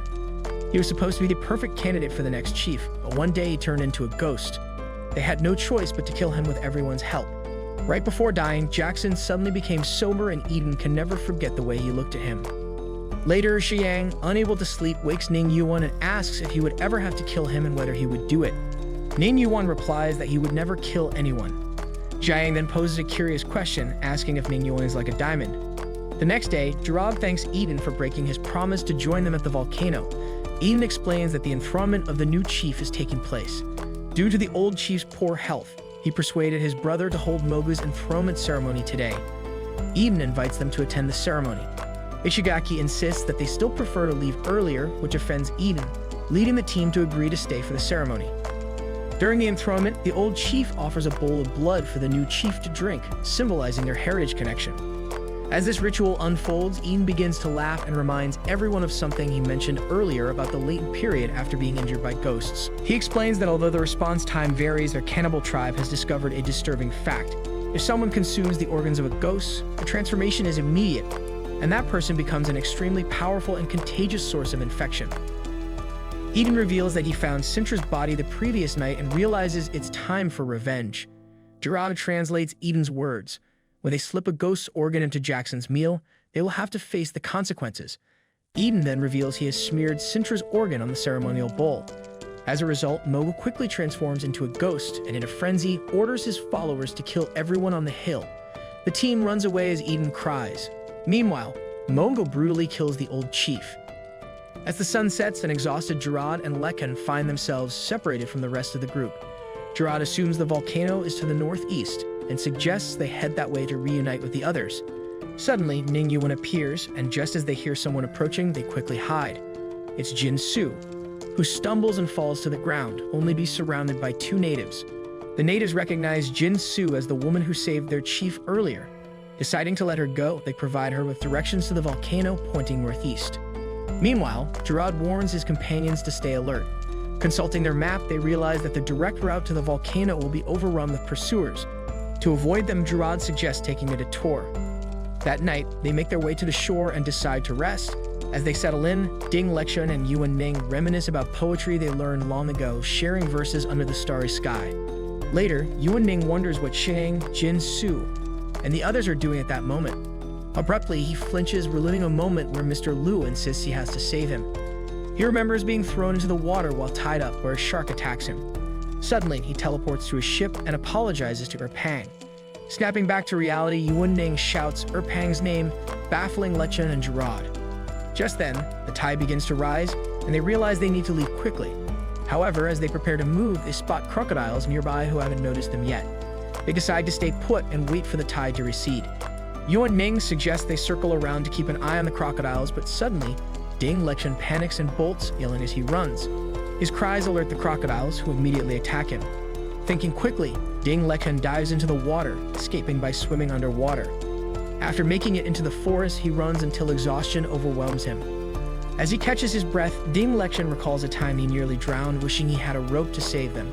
He was supposed to be the perfect candidate for the next chief, but one day he turned into a ghost. They had no choice but to kill him with everyone's help. Right before dying, Jackson suddenly became sober, and Eden can never forget the way he looked at him. Later, Xiang, unable to sleep, wakes Ning Yuan and asks if he would ever have to kill him and whether he would do it. Ning Yuan replies that he would never kill anyone. Jiang then poses a curious question, asking if Ning Yuan is like a diamond. The next day, Gerard thanks Eden for breaking his promise to join them at the volcano. Eden explains that the enthronement of the new chief is taking place. Due to the old chief's poor health, he persuaded his brother to hold Mogu's enthronement ceremony today. Eden invites them to attend the ceremony. Ishigaki insists that they still prefer to leave earlier, which offends Eden, leading the team to agree to stay for the ceremony. During the enthronement, the old chief offers a bowl of blood for the new chief to drink, symbolizing their heritage connection. As this ritual unfolds, Eden begins to laugh and reminds everyone of something he mentioned earlier about the latent period after being injured by ghosts. He explains that although the response time varies, their cannibal tribe has discovered a disturbing fact. If someone consumes the organs of a ghost, the transformation is immediate, and that person becomes an extremely powerful and contagious source of infection. Eden reveals that he found Sintra's body the previous night and realizes it's time for revenge. Gerard translates Eden's words. When they slip a ghost's organ into Jackson's meal, they will have to face the consequences. Eden then reveals he has smeared Sintra's organ on the ceremonial bowl. As a result, Mogu quickly transforms into a ghost and, in a frenzy, orders his followers to kill everyone on the hill. The team runs away as Eden cries. Meanwhile, Mogu brutally kills the old chief. As the sun sets, an exhausted Gerard and Lekan find themselves separated from the rest of the group. Gerard assumes the volcano is to the northeast and suggests they head that way to reunite with the others. Suddenly, Ning Yuan appears, and just as they hear someone approaching, they quickly hide. It's Jin Su, who stumbles and falls to the ground, only to be surrounded by two natives. The natives recognize Jin Su as the woman who saved their chief earlier. Deciding to let her go, they provide her with directions to the volcano pointing northeast. Meanwhile, Gerard warns his companions to stay alert. Consulting their map, they realize that the direct route to the volcano will be overrun with pursuers. To avoid them, Girard suggests taking a detour. That night, they make their way to the shore and decide to rest. As they settle in, Ding Lexian and Yuan Ning reminisce about poetry they learned long ago, sharing verses under the starry sky. Later, Yuan Ning wonders what Xiang, Jin Su, and the others are doing at that moment. Abruptly, he flinches, reliving a moment where Mr. Liu insists he has to save him. He remembers being thrown into the water while tied up, where a shark attacks him. Suddenly, he teleports to his ship and apologizes to Erpang. Snapping back to reality, Yuan Ning shouts Erpang's name, baffling Lexian and Girard. Just then, the tide begins to rise, and they realize they need to leave quickly. However, as they prepare to move, they spot crocodiles nearby who haven't noticed them yet. They decide to stay put and wait for the tide to recede. Yuan Ning suggests they circle around to keep an eye on the crocodiles, but suddenly, Ding Lexian panics and bolts, yelling as he runs. His cries alert the crocodiles, who immediately attack him. Thinking quickly, Ding Lexian dives into the water, escaping by swimming underwater. After making it into the forest, he runs until exhaustion overwhelms him. As he catches his breath, Ding Lexian recalls a time he nearly drowned, wishing he had a rope to save them.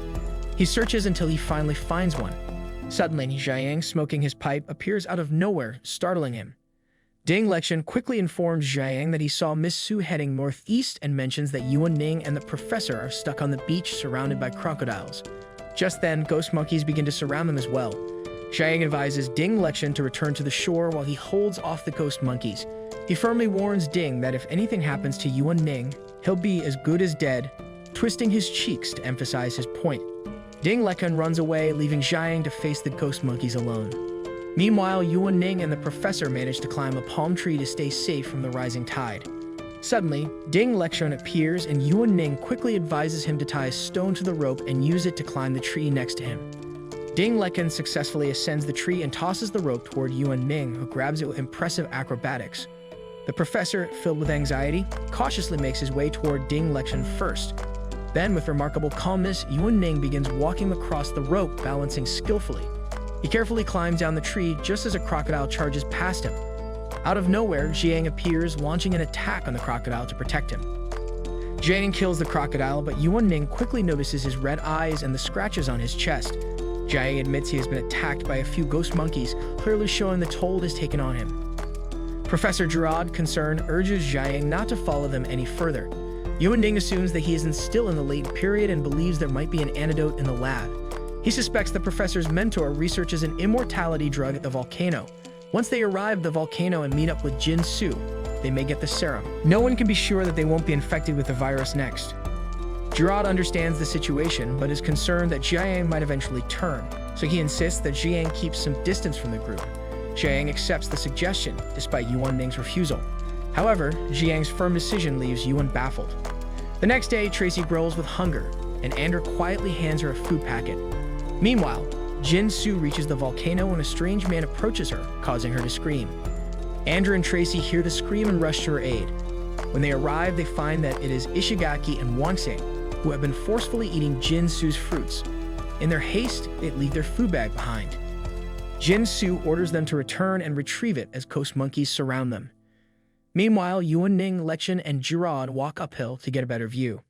He searches until he finally finds one. Suddenly, Xiang, smoking his pipe, appears out of nowhere, startling him. Ding Lexian quickly informs Xiang that he saw Miss Su heading northeast and mentions that Yuan Ning and the professor are stuck on the beach surrounded by crocodiles. Just then, ghost monkeys begin to surround them as well. Xiang advises Ding Lexian to return to the shore while he holds off the ghost monkeys. He firmly warns Ding that if anything happens to Yuan Ning, he'll be as good as dead, twisting his cheeks to emphasize his point. Ding Lexian runs away, leaving Xiang to face the ghost monkeys alone. Meanwhile, Yuan Ning and the professor manage to climb a palm tree to stay safe from the rising tide. Suddenly, Ding Lexian appears and Yuan Ning quickly advises him to tie a stone to the rope and use it to climb the tree next to him. Ding Lexian successfully ascends the tree and tosses the rope toward Yuan Ning, who grabs it with impressive acrobatics. The professor, filled with anxiety, cautiously makes his way toward Ding Lexian first. Then, with remarkable calmness, Yuan Ning begins walking across the rope, balancing skillfully. He carefully climbs down the tree just as a crocodile charges past him. Out of nowhere, Xiang appears, launching an attack on the crocodile to protect him. Xiang kills the crocodile, but Yuan Ning quickly notices his red eyes and the scratches on his chest. Xiang admits he has been attacked by a few ghost monkeys, clearly showing the toll it has taken on him. Professor Girard, concerned, urges Xiang not to follow them any further. Yuan Ning assumes that he is still in the latent period and believes there might be an antidote in the lab. He suspects the professor's mentor researches an immortality drug at the volcano. Once they arrive at the volcano and meet up with Jin Su, they may get the serum. No one can be sure that they won't be infected with the virus next. Girard understands the situation, but is concerned that Xiang might eventually turn, so he insists that Xiang keeps some distance from the group. Xiang accepts the suggestion, despite Yuan Ning's refusal. However, Xiang's firm decision leaves Yuan baffled. The next day, Tracy grows with hunger, and Andrew quietly hands her a food packet. Meanwhile, Jin Su reaches the volcano when a strange man approaches her, causing her to scream. Andrew and Tracy hear the scream and rush to her aid. When they arrive, they find that it is Ishigaki and Wangsang, who have been forcefully eating Jin Su's fruits. In their haste, they leave their food bag behind. Jin Su orders them to return and retrieve it as ghost monkeys surround them. Meanwhile, Yuan Ning, Lexian, and Girard walk uphill to get a better view.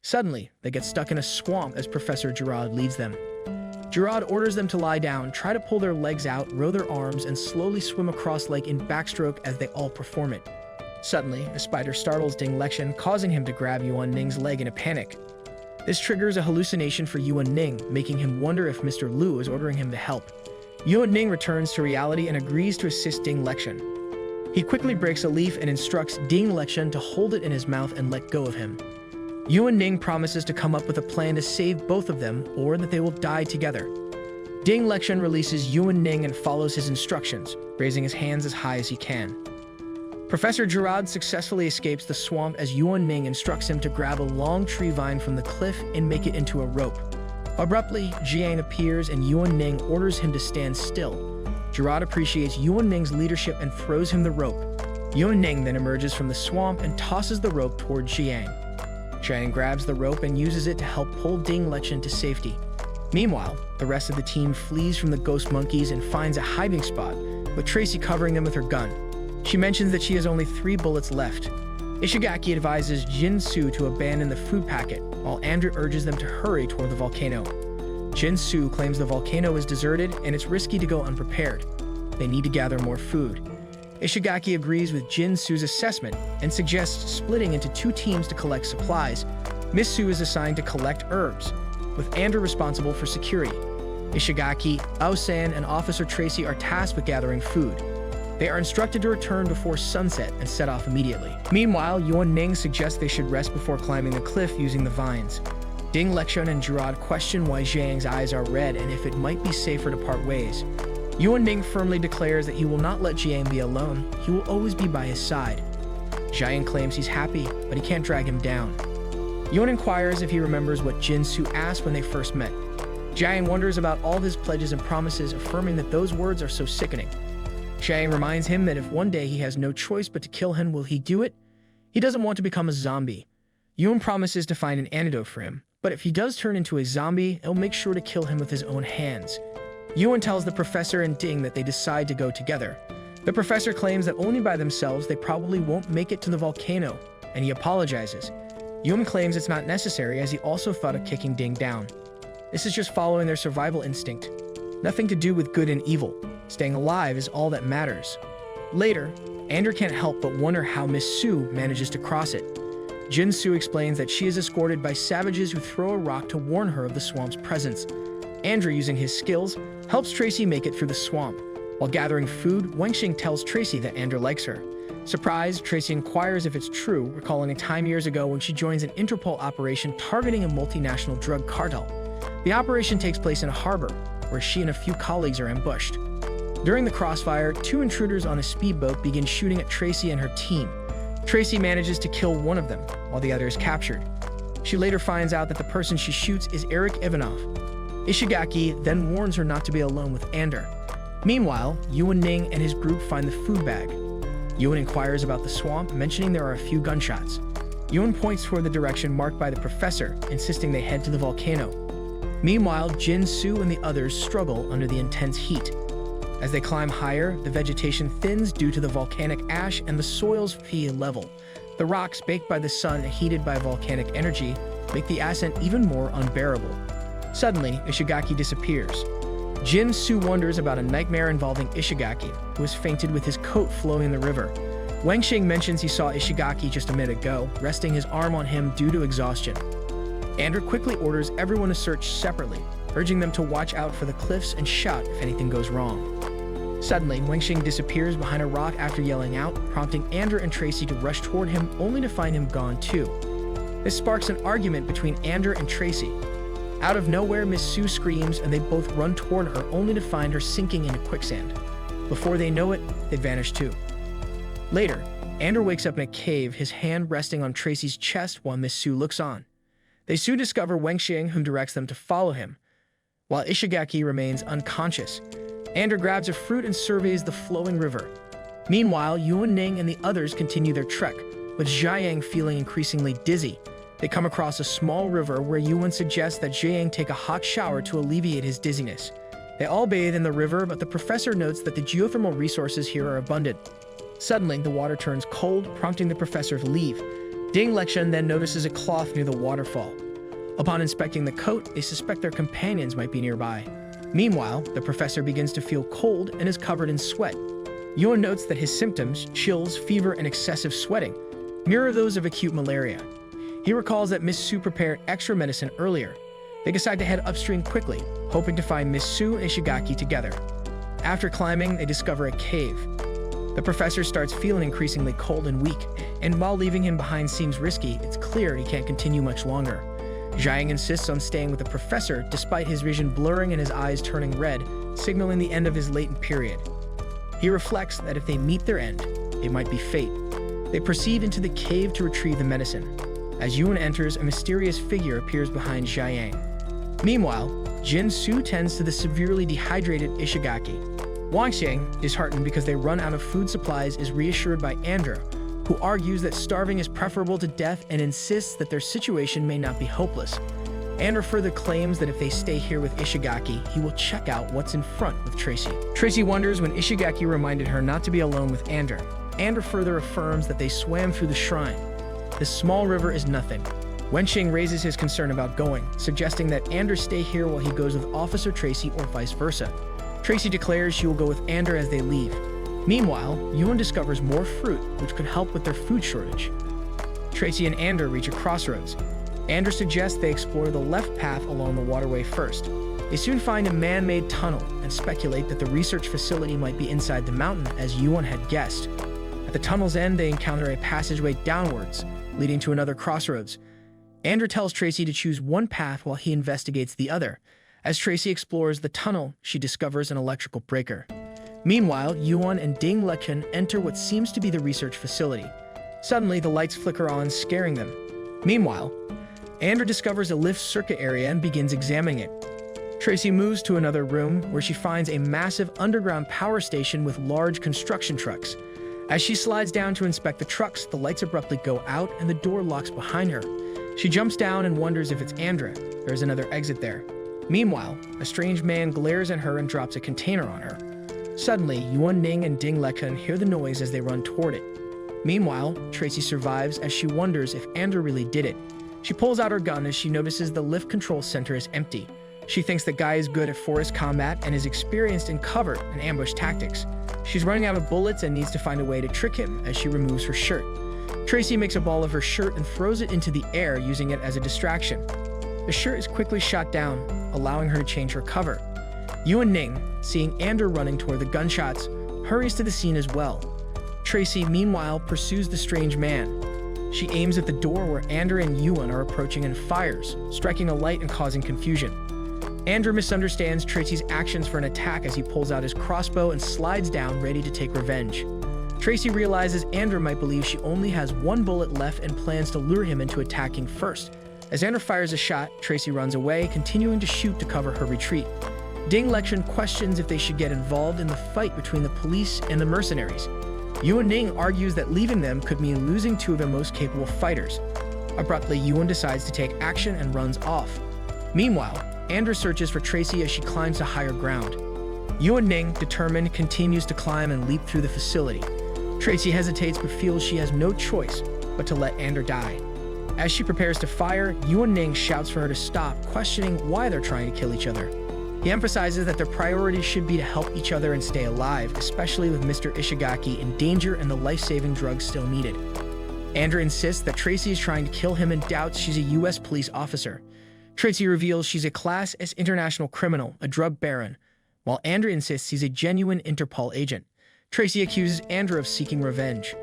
Suddenly, they get stuck in a swamp as Professor Girard leads them. Girard orders them to lie down, try to pull their legs out, row their arms, and slowly swim across lake in backstroke as they all perform it. Suddenly, a spider startles Ding Lexian, causing him to grab Yuan Ning's leg in a panic. This triggers a hallucination for Yuan Ning, making him wonder if Mr. Liu is ordering him to help. Yuan Ning returns to reality and agrees to assist Ding Lexian. He quickly breaks a leaf and instructs Ding Lexian to hold it in his mouth and let go of him. Yuan Ning promises to come up with a plan to save both of them, or that they will die together. Ding Lexian releases Yuan Ning and follows his instructions, raising his hands as high as he can. Professor Girard successfully escapes the swamp as Yuan Ning instructs him to grab a long tree vine from the cliff and make it into a rope. Abruptly, Xiang appears and Yuan Ning orders him to stand still. Girard appreciates Yuan Ning's leadership and throws him the rope. Yuan Ning then emerges from the swamp and tosses the rope toward Xiang. Xiang grabs the rope and uses it to help pull Ding Lexian to safety. Meanwhile, the rest of the team flees from the ghost monkeys and finds a hiding spot, with Tracy covering them with her gun. She mentions that she has only 3 bullets left. Ishigaki advises Jin Su to abandon the food packet, while Andrew urges them to hurry toward the volcano. Jin-soo claims the volcano is deserted and it's risky to go unprepared. They need to gather more food. Ishigaki agrees with Jin-soo's assessment and suggests splitting into 2 teams to collect supplies. Miss Soo is assigned to collect herbs, with Andrew responsible for security. Ishigaki, Ao-san, and Officer Tracy are tasked with gathering food. They are instructed to return before sunset and set off immediately. Meanwhile, Yuan-ning suggests they should rest before climbing the cliff using the vines. Ding Lexion and Gerard question why Jiang's eyes are red and if it might be safer to part ways. Yuan-ning firmly declares that he will not let Jiang be alone. He will always be by his side. Jiang claims he's happy, but he can't drag him down. Yuan inquires if he remembers what Jin-soo asked when they first met. Jiang wonders about all his pledges and promises, affirming that those words are so sickening. Jiang reminds him that if one day he has no choice but to kill him, will he do it? He doesn't want to become a zombie. Yuan promises to find an antidote for him, but if he does turn into a zombie, he'll make sure to kill him with his own hands. Yuan tells the professor and Ding that they decide to go together. The professor claims that only by themselves they probably won't make it to the volcano, and he apologizes. Yuan claims it's not necessary as he also thought of kicking Ding down. This is just following their survival instinct. Nothing to do with good and evil. Staying alive is all that matters. Later, Andrew can't help but wonder how Miss Soo manages to cross it. Jin-soo explains that she is escorted by savages who throw a rock to warn her of the swamp's presence. Andrew, using his skills, helps Tracy make it through the swamp. While gathering food, Wenxing tells Tracy that Andrew likes her. Surprised, Tracy inquires if it's true, recalling a time years ago when she joins an Interpol operation targeting a multinational drug cartel. The operation takes place in a harbor, where she and a few colleagues are ambushed. During the crossfire, 2 intruders on a speedboat begin shooting at Tracy and her team. Tracy manages to kill one of them, while the other is captured. She later finds out that the person she shoots is Eric Ivanov. Ishigaki then warns her not to be alone with Ander. Meanwhile, Yuan-ning and his group find the food bag. Yuan inquires about the swamp, mentioning there are a few gunshots. Yuan points toward the direction marked by the professor, insisting they head to the volcano. Meanwhile, Jin-soo and the others struggle under the intense heat. As they climb higher, the vegetation thins due to the volcanic ash and the soil's feel level. The rocks, baked by the sun and heated by volcanic energy, make the ascent even more unbearable. Suddenly, Ishigaki disappears. Jin-soo wonders about a nightmare involving Ishigaki, who has fainted with his coat flowing in the river. Wenxing mentions he saw Ishigaki just a minute ago, resting his arm on him due to exhaustion. Andrew quickly orders everyone to search separately, urging them to watch out for the cliffs and shout if anything goes wrong. Suddenly, Wenxing disappears behind a rock after yelling out, prompting Andrew and Tracy to rush toward him, only to find him gone too. This sparks an argument between Andrew and Tracy. Out of nowhere, Miss Soo screams and they both run toward her, only to find her sinking into quicksand. Before they know it, they vanish too. Later, Andrew wakes up in a cave, his hand resting on Tracy's chest while Miss Soo looks on. They soon discover Wenxing, whom directs them to follow him. While Ishigaki remains unconscious, Andrew grabs a fruit and surveys the flowing river. Meanwhile, Yuan-ning and the others continue their trek, with Jiang feeling increasingly dizzy. They come across a small river where Yuan suggests that Jiang take a hot shower to alleviate his dizziness. They all bathe in the river, but the professor notes that the geothermal resources here are abundant. Suddenly, the water turns cold, prompting the professor to leave. Ding Lexion then notices a cloth near the waterfall. Upon inspecting the coat, they suspect their companions might be nearby. Meanwhile, the professor begins to feel cold and is covered in sweat. Yuan notes that his symptoms, chills, fever, and excessive sweating, mirror those of acute malaria. He recalls that Miss Soo prepared extra medicine earlier. They decide to head upstream quickly, hoping to find Miss Soo and Ishigaki together. After climbing, they discover a cave. The professor starts feeling increasingly cold and weak, and while leaving him behind seems risky, it's clear he can't continue much longer. Jiang insists on staying with the professor despite his vision blurring and his eyes turning red, signaling the end of his latent period. He reflects that if they meet their end, it might be fate. They proceed into the cave to retrieve the medicine. As Yuan enters, a mysterious figure appears behind Jiang. Meanwhile, Jin-soo tends to the severely dehydrated Ishigaki. Wenxing, disheartened because they run out of food supplies, is reassured by Andrew, who argues that starving is preferable to death and insists that their situation may not be hopeless. Andrew further claims that if they stay here with Ishigaki, he will check out what's in front with Tracy. Tracy wonders when Ishigaki reminded her not to be alone with Andrew. Andrew further affirms that they swam through the shrine. This small river is nothing. Wenxing raises his concern about going, suggesting that Ander stay here while he goes with Officer Tracy or vice versa. Tracy declares she will go with Ander as they leave. Meanwhile, Yuan discovers more fruit, which could help with their food shortage. Tracy and Ander reach a crossroads. Ander suggests they explore the left path along the waterway first. They soon find a man-made tunnel and speculate that the research facility might be inside the mountain, as Yuan had guessed. At the tunnel's end, they encounter a passageway downwards, leading to another crossroads. Ander tells Tracy to choose one path while he investigates the other. As Tracy explores the tunnel, she discovers an electrical breaker. Meanwhile, Yuan and Ding Lechen enter what seems to be the research facility. Suddenly, the lights flicker on, scaring them. Meanwhile, Ander discovers a lift circuit area and begins examining it. Tracy moves to another room where she finds a massive underground power station with large construction trucks. As she slides down to inspect the trucks, the lights abruptly go out and the door locks behind her. She jumps down and wonders if it's Andra. There is another exit there. Meanwhile, a strange man glares at her and drops a container on her. Suddenly, Yuan Ning and Ding Lechen hear the noise as they run toward it. Meanwhile, Tracy survives as she wonders if Andra really did it. She pulls out her gun as she notices the lift control center is empty. She thinks the guy is good at forest combat and is experienced in cover and ambush tactics. She's running out of bullets and needs to find a way to trick him as she removes her shirt. Tracy makes a ball of her shirt and throws it into the air, using it as a distraction. The shirt is quickly shot down, allowing her to change her cover. Yuan Ning, seeing Ander running toward the gunshots, hurries to the scene as well. Tracy, meanwhile, pursues the strange man. She aims at the door where Ander and Yuan are approaching and fires, striking a light and causing confusion. Ander misunderstands Tracy's actions for an attack as he pulls out his crossbow and slides down, ready to take revenge. Tracy realizes Ander might believe she only has one bullet left and plans to lure him into attacking first. As Ander fires a shot, Tracy runs away, continuing to shoot to cover her retreat. Ding Lechen questions if they should get involved in the fight between the police and the mercenaries. Yuan Ning argues that leaving them could mean losing two of their most capable fighters. Abruptly, Yuan decides to take action and runs off. Meanwhile, Ander searches for Tracy as she climbs to higher ground. Yuan Ning, determined, continues to climb and leap through the facility. Tracy hesitates but feels she has no choice but to let Ander die. As she prepares to fire, Yuan Ning shouts for her to stop, questioning why they're trying to kill each other. He emphasizes that their priority should be to help each other and stay alive, especially with Mr. Ishigaki in danger and the life-saving drugs still needed. Ander insists that Tracy is trying to kill him and doubts she's a U.S. police officer. Tracy reveals she's a Class S international criminal, a drug baron, while Ander insists he's a genuine Interpol agent. Tracy accuses Ander of seeking revenge.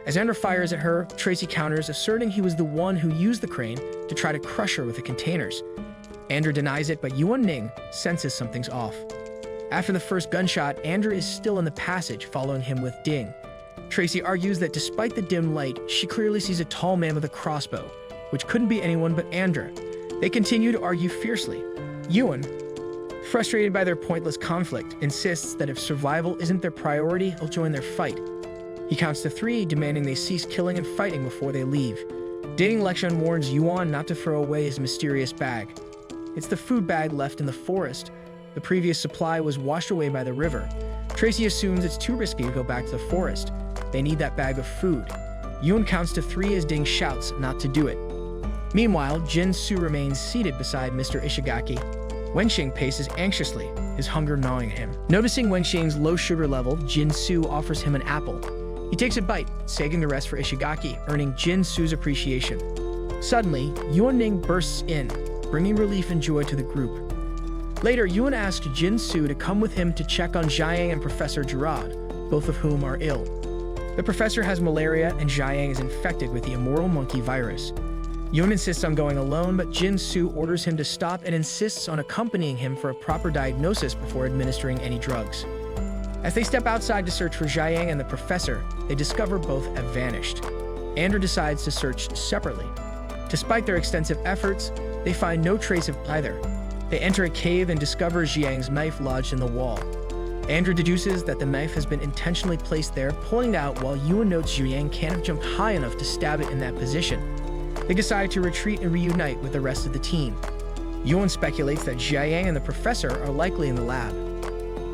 As Ander fires at her, Tracy counters, asserting he was the one who used the crane to try to crush her with the containers. Ander denies it, but Yuan Ning senses something's off. After the first gunshot, Ander is still in the passage, following him with Ding. Tracy argues that despite the dim light, she clearly sees a tall man with a crossbow, which couldn't be anyone but Ander. They continue to argue fiercely. Yuan, frustrated by their pointless conflict, insists that if survival isn't their priority, he'll join their fight. He counts to 3, demanding they cease killing and fighting before they leave. Ding Lechen warns Yuan not to throw away his mysterious bag. It's the food bag left in the forest. The previous supply was washed away by the river. Tracy assumes it's too risky to go back to the forest. They need that bag of food. Yuan counts to 3 as Ding shouts not to do it. Meanwhile, Jin Su remains seated beside Mr. Ishigaki. Wenxing paces anxiously, his hunger gnawing at him. Noticing Wenxing's low sugar level, Jin Su offers him an apple. He takes a bite, saving the rest for Ishigaki, earning Jin Su's appreciation. Suddenly, Yuan Ning bursts in, bringing relief and joy to the group. Later, Yuan asks Jin Su to come with him to check on Jiayang and Professor Gerard, both of whom are ill. The professor has malaria and Jiayang is infected with the immortal monkey virus. Yuan insists on going alone, but Jin Su orders him to stop and insists on accompanying him for a proper diagnosis before administering any drugs. As they step outside to search for Jiayang and the professor, they discover both have vanished. Ander decides to search separately. Despite their extensive efforts, they find no trace of either. They enter a cave and discover Jiayang's knife lodged in the wall. Ander deduces that the knife has been intentionally placed there, pulling it out while Yuan notes Jiayang can't have jumped high enough to stab it in that position. They decide to retreat and reunite with the rest of the team. Yuan speculates that Jiayang and the professor are likely in the lab.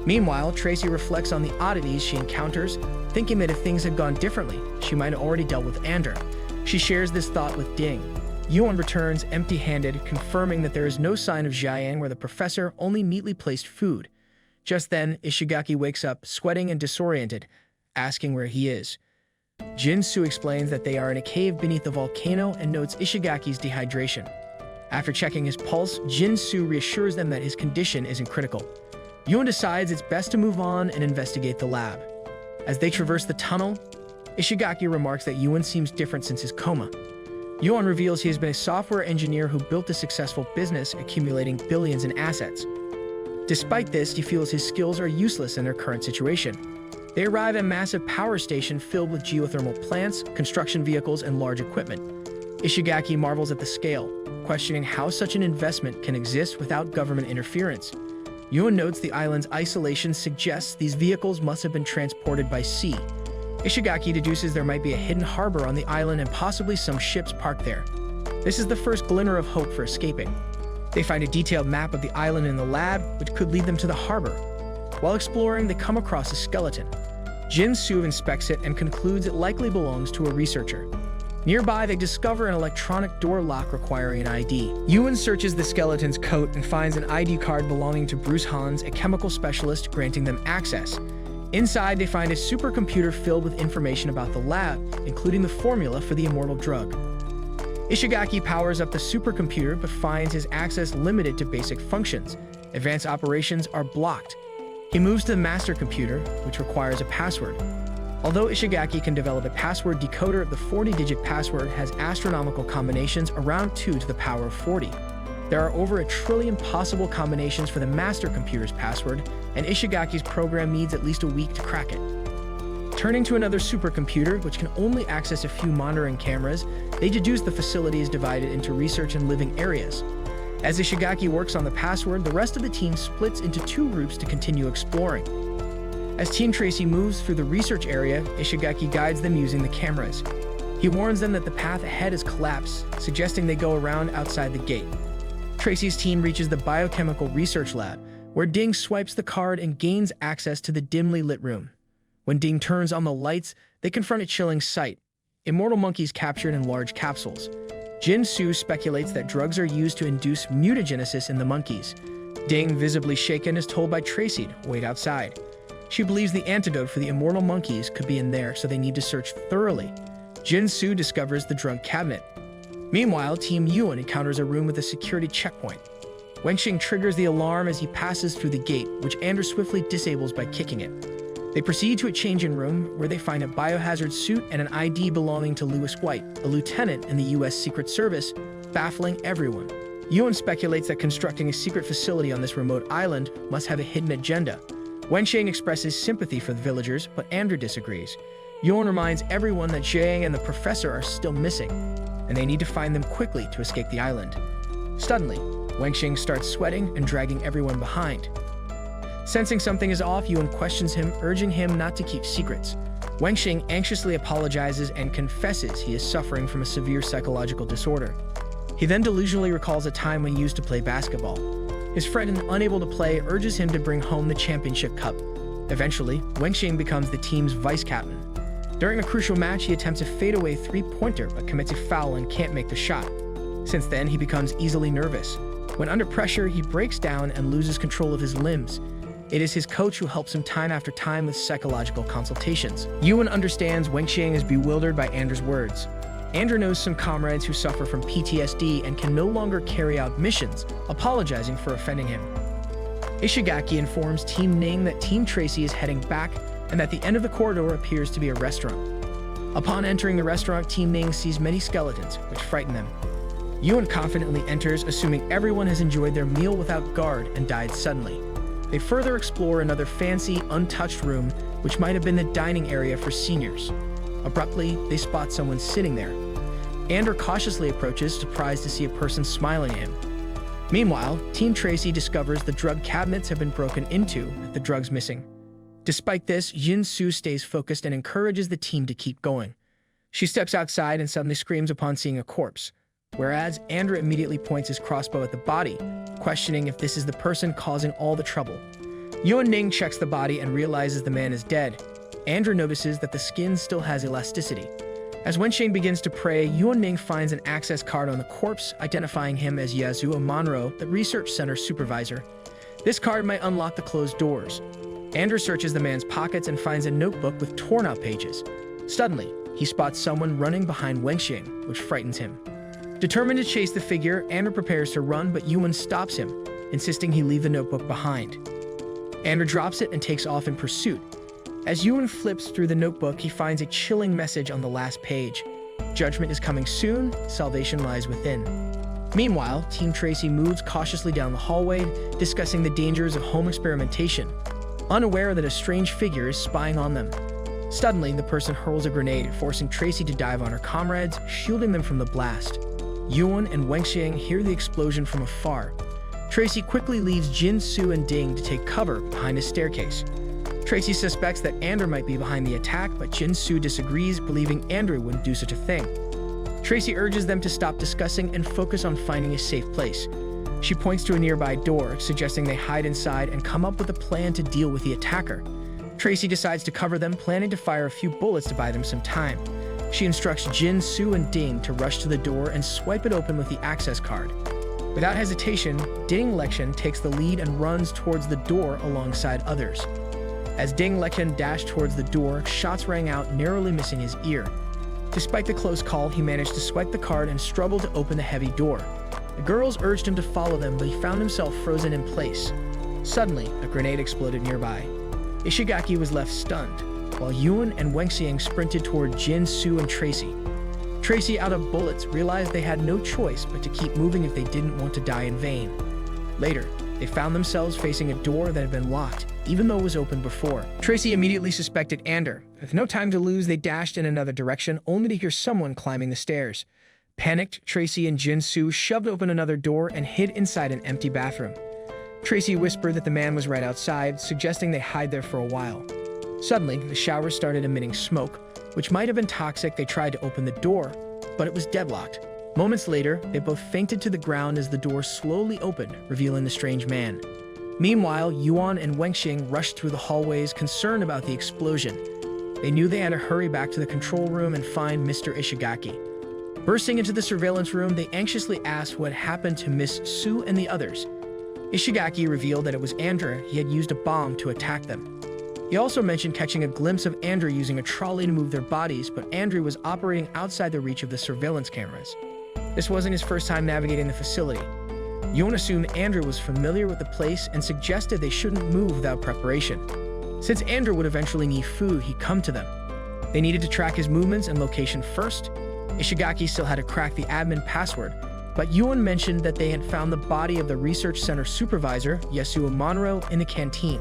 Meanwhile, Tracy reflects on the oddities she encounters, thinking that if things had gone differently, she might have already dealt with Ander. She shares this thought with Ding. Yuan returns empty-handed, confirming that there is no sign of Jiayang where the professor only neatly placed food. Just then, Ishigaki wakes up, sweating and disoriented, asking where he is. Jin-Soo explains that they are in a cave beneath the volcano and notes Ishigaki's dehydration. After checking his pulse, Jin-Soo reassures them that his condition isn't critical. Yuan decides it's best to move on and investigate the lab. As they traverse the tunnel, Ishigaki remarks that Yuan seems different since his coma. Yuan reveals he has been a software engineer who built a successful business, accumulating billions in assets. Despite this, he feels his skills are useless in their current situation. They arrive at a massive power station filled with geothermal plants, construction vehicles, and large equipment. Ishigaki marvels at the scale, questioning how such an investment can exist without government interference. Yuan notes the island's isolation suggests these vehicles must have been transported by sea. Ishigaki deduces there might be a hidden harbor on the island and possibly some ships parked there. This is the first glimmer of hope for escaping. They find a detailed map of the island in the lab, which could lead them to the harbor. While exploring, they come across a skeleton. Jin-Soo inspects it and concludes it likely belongs to a researcher. Nearby, they discover an electronic door lock requiring an ID. Yuan searches the skeleton's coat and finds an ID card belonging to Bruce Hans, a chemical specialist, granting them access. Inside, they find a supercomputer filled with information about the lab, including the formula for the immortal drug. Ishigaki powers up the supercomputer but finds his access limited to basic functions. Advanced operations are blocked. He moves to the master computer, which requires a password. Although Ishigaki can develop a password decoder, the 40-digit password has astronomical combinations around 2 to the power of 40. There are over 1 trillion possible combinations for the master computer's password, and Ishigaki's program needs at least a week to crack it. Turning to another supercomputer, which can only access a few monitoring cameras, they deduce the facility is divided into research and living areas. As Ishigaki works on the password, the rest of the team splits into 2 groups to continue exploring. As Team Tracy moves through the research area, Ishigaki guides them using the cameras. He warns them that the path ahead has collapsed, suggesting they go around outside the gate. Tracy's team reaches the biochemical research lab, where Ding swipes the card and gains access to the dimly lit room. When Ding turns on the lights, they confront a chilling sight: immortal monkeys captured in large capsules. Jin-Soo speculates that drugs are used to induce mutagenesis in the monkeys. Ding, visibly shaken, is told by Tracy to wait outside. She believes the antidote for the immortal monkeys could be in there, so they need to search thoroughly. Jin-Soo discovers the drug cabinet. Meanwhile, Team Yuan encounters a room with a security checkpoint. Wenxing triggers the alarm as he passes through the gate, which Andrew swiftly disables by kicking it. They proceed to a changing room, where they find a biohazard suit and an ID belonging to Louis White, a lieutenant in the U.S. Secret Service, baffling everyone. Yuan speculates that constructing a secret facility on this remote island must have a hidden agenda. Wenxing expresses sympathy for the villagers, but Andrew disagrees. Yuan reminds everyone that Jiang and the professor are still missing, and they need to find them quickly to escape the island. Suddenly, Wenxing starts sweating and dragging everyone behind. Sensing something is off, Yuan questions him, urging him not to keep secrets. Wenxing anxiously apologizes and confesses he is suffering from a severe psychological disorder. He then delusionally recalls a time when he used to play basketball. His friend, unable to play, urges him to bring home the championship cup. Eventually, Wenxing becomes the team's vice-captain. During a crucial match, he attempts a fadeaway three-pointer but commits a foul and can't make the shot. Since then, he becomes easily nervous. When under pressure, he breaks down and loses control of his limbs. It is his coach who helps him time after time with psychological consultations. Yuan understands Wenxing is bewildered by Andrew's words. Andrew knows some comrades who suffer from PTSD and can no longer carry out missions, apologizing for offending him. Ishigaki informs Team Ning that Team Tracy is heading back and that the end of the corridor appears to be a restaurant. Upon entering the restaurant, Team Ning sees many skeletons, which frighten them. Yuan confidently enters, assuming everyone has enjoyed their meal without guard and died suddenly. They further explore another fancy, untouched room, which might have been the dining area for seniors. Abruptly, they spot someone sitting there. Andrew cautiously approaches, surprised to see a person smiling at him. Meanwhile, Team Tracy discovers the drug cabinets have been broken into, with the drugs missing. Despite this, Jin-Soo stays focused and encourages the team to keep going. She steps outside and suddenly screams upon seeing a corpse, whereas Andrew immediately points his crossbow at the body, questioning if this is the person causing all the trouble. Yuan Ning checks the body and realizes the man is dead. Andrew notices that the skin still has elasticity. As Wenxing begins to pray, Yuan Ning finds an access card on the corpse, identifying him as Yasuo Monroe, the research center supervisor. This card might unlock the closed doors. Andrew searches the man's pockets and finds a notebook with torn-out pages. Suddenly, he spots someone running behind Wenxing, which frightens him. Determined to chase the figure, Andrew prepares to run, but Yuan stops him, insisting he leave the notebook behind. Andrew drops it and takes off in pursuit. As Yuan flips through the notebook, he finds a chilling message on the last page. Judgment is coming soon, salvation lies within. Meanwhile, Team Tracy moves cautiously down the hallway, discussing the dangers of home experimentation, unaware that a strange figure is spying on them. Suddenly, the person hurls a grenade, forcing Tracy to dive on her comrades, shielding them from the blast. Yuan and Wenxing hear the explosion from afar. Tracy quickly leaves Jin, Su, and Ding to take cover behind a staircase. Tracy suspects that Andrew might be behind the attack, but Jin Su disagrees, believing Andrew wouldn't do such a thing. Tracy urges them to stop discussing and focus on finding a safe place. She points to a nearby door, suggesting they hide inside and come up with a plan to deal with the attacker. Tracy decides to cover them, planning to fire a few bullets to buy them some time. She instructs Jin, Su, and Ding to rush to the door and swipe it open with the access card. Without hesitation, Ding Lexian takes the lead and runs towards the door alongside others. As Ding Lexian dashed towards the door, shots rang out, narrowly missing his ear. Despite the close call, he managed to swipe the card and struggled to open the heavy door. The girls urged him to follow them, but he found himself frozen in place. Suddenly, a grenade exploded nearby. Ishigaki was left stunned, while Yuan and Wenxing sprinted toward Jin, Su, and Tracy. Tracy, out of bullets, realized they had no choice but to keep moving if they didn't want to die in vain. Later, they found themselves facing a door that had been locked, even though it was open before. Tracy immediately suspected Andrew. With no time to lose, they dashed in another direction, only to hear someone climbing the stairs. Panicked, Tracy and Jin Su shoved open another door and hid inside an empty bathroom. Tracy whispered that the man was right outside, suggesting they hide there for a while. Suddenly, the shower started emitting smoke, which might have been toxic. They tried to open the door, but it was deadlocked. Moments later, they both fainted to the ground as the door slowly opened, revealing the strange man. Meanwhile, Yuan and Wenxing rushed through the hallways, concerned about the explosion. They knew they had to hurry back to the control room and find Mr. Ishigaki. Bursting into the surveillance room, they anxiously asked what happened to Miss Su and the others. Ishigaki revealed that it was Andrew. He had used a bomb to attack them. He also mentioned catching a glimpse of Andrew using a trolley to move their bodies, but Andrew was operating outside the reach of the surveillance cameras. This wasn't his first time navigating the facility. Yuan assumed Andrew was familiar with the place and suggested they shouldn't move without preparation. Since Andrew would eventually need food, he'd come to them. They needed to track his movements and location first. Ishigaki still had to crack the admin password, but Yuan mentioned that they had found the body of the research center supervisor, Yasuo Monroe, in the canteen.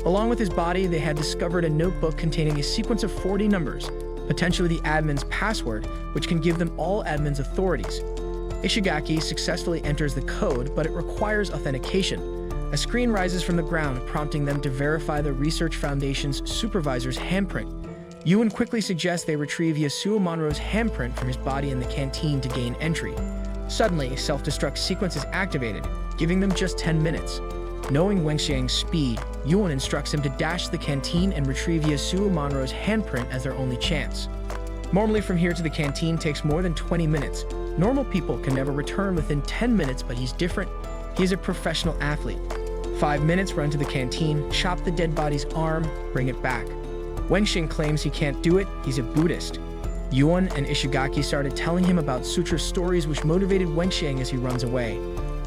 Along with his body, they had discovered a notebook containing a sequence of 40 numbers, potentially the admin's password, which can give them all admin's authorities. Ishigaki successfully enters the code, but it requires authentication. A screen rises from the ground, prompting them to verify the Research Foundation's supervisor's handprint. Yuan quickly suggests they retrieve Yasuo Monroe's handprint from his body in the canteen to gain entry. Suddenly, a self-destruct sequence is activated, giving them just 10 minutes. Knowing Wenxing's speed, Yuan instructs him to dash to the canteen and retrieve Yasuo Monroe's handprint as their only chance. Normally, from here to the canteen takes more than 20 minutes. Normal people can never return within 10 minutes, but he's different. He is a professional athlete. 5 minutes, run to the canteen, chop the dead body's arm, bring it back. Wenxing claims he can't do it, he's a Buddhist. Yuan and Ishigaki started telling him about sutra stories, which motivated Wenxing as he runs away.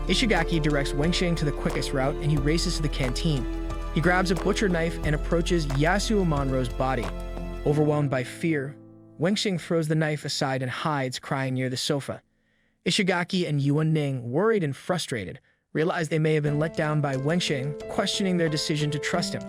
Ishigaki directs Wenxing to the quickest route, and he races to the canteen. He grabs a butcher knife and approaches Yasuo Monroe's body. Overwhelmed by fear, Wenxing throws the knife aside and hides, crying near the sofa. Ishigaki and Yuan Ning, worried and frustrated, realize they may have been let down by Wenxing, questioning their decision to trust him.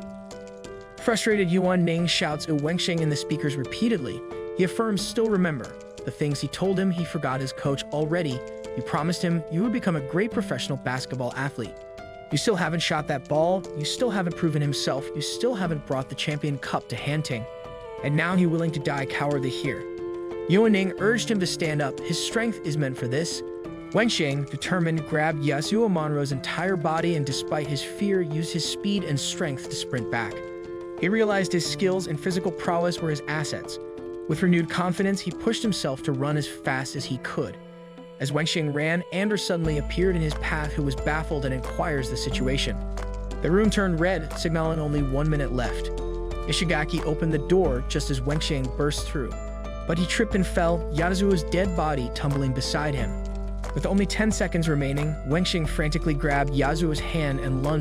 Frustrated, Yuan Ning shouts at Wenxing in the speakers repeatedly. He affirms still remember the things he told him. He forgot his coach already. You promised him you would become a great professional basketball athlete. You still haven't shot that ball. You still haven't proven himself. You still haven't brought the champion cup to Hanting. And now he's willing to die cowardly here. Yuan Ning urged him to stand up. His strength is meant for this. Wenxing, determined, grabbed Yasuo Monroe's entire body and, despite his fear, used his speed and strength to sprint back. He realized his skills and physical prowess were his assets. With renewed confidence, he pushed himself to run as fast as he could. As Wenxing ran, Anders suddenly appeared in his path, who was baffled and inquires the situation. The room turned red, signaling only 1 minute left. Ishigaki opened the door just as Wenxing burst through, but he tripped and fell, Yasuo's dead body tumbling beside him. With only 10 seconds remaining, Wenxing frantically grabbed Yasuo's hand and lunged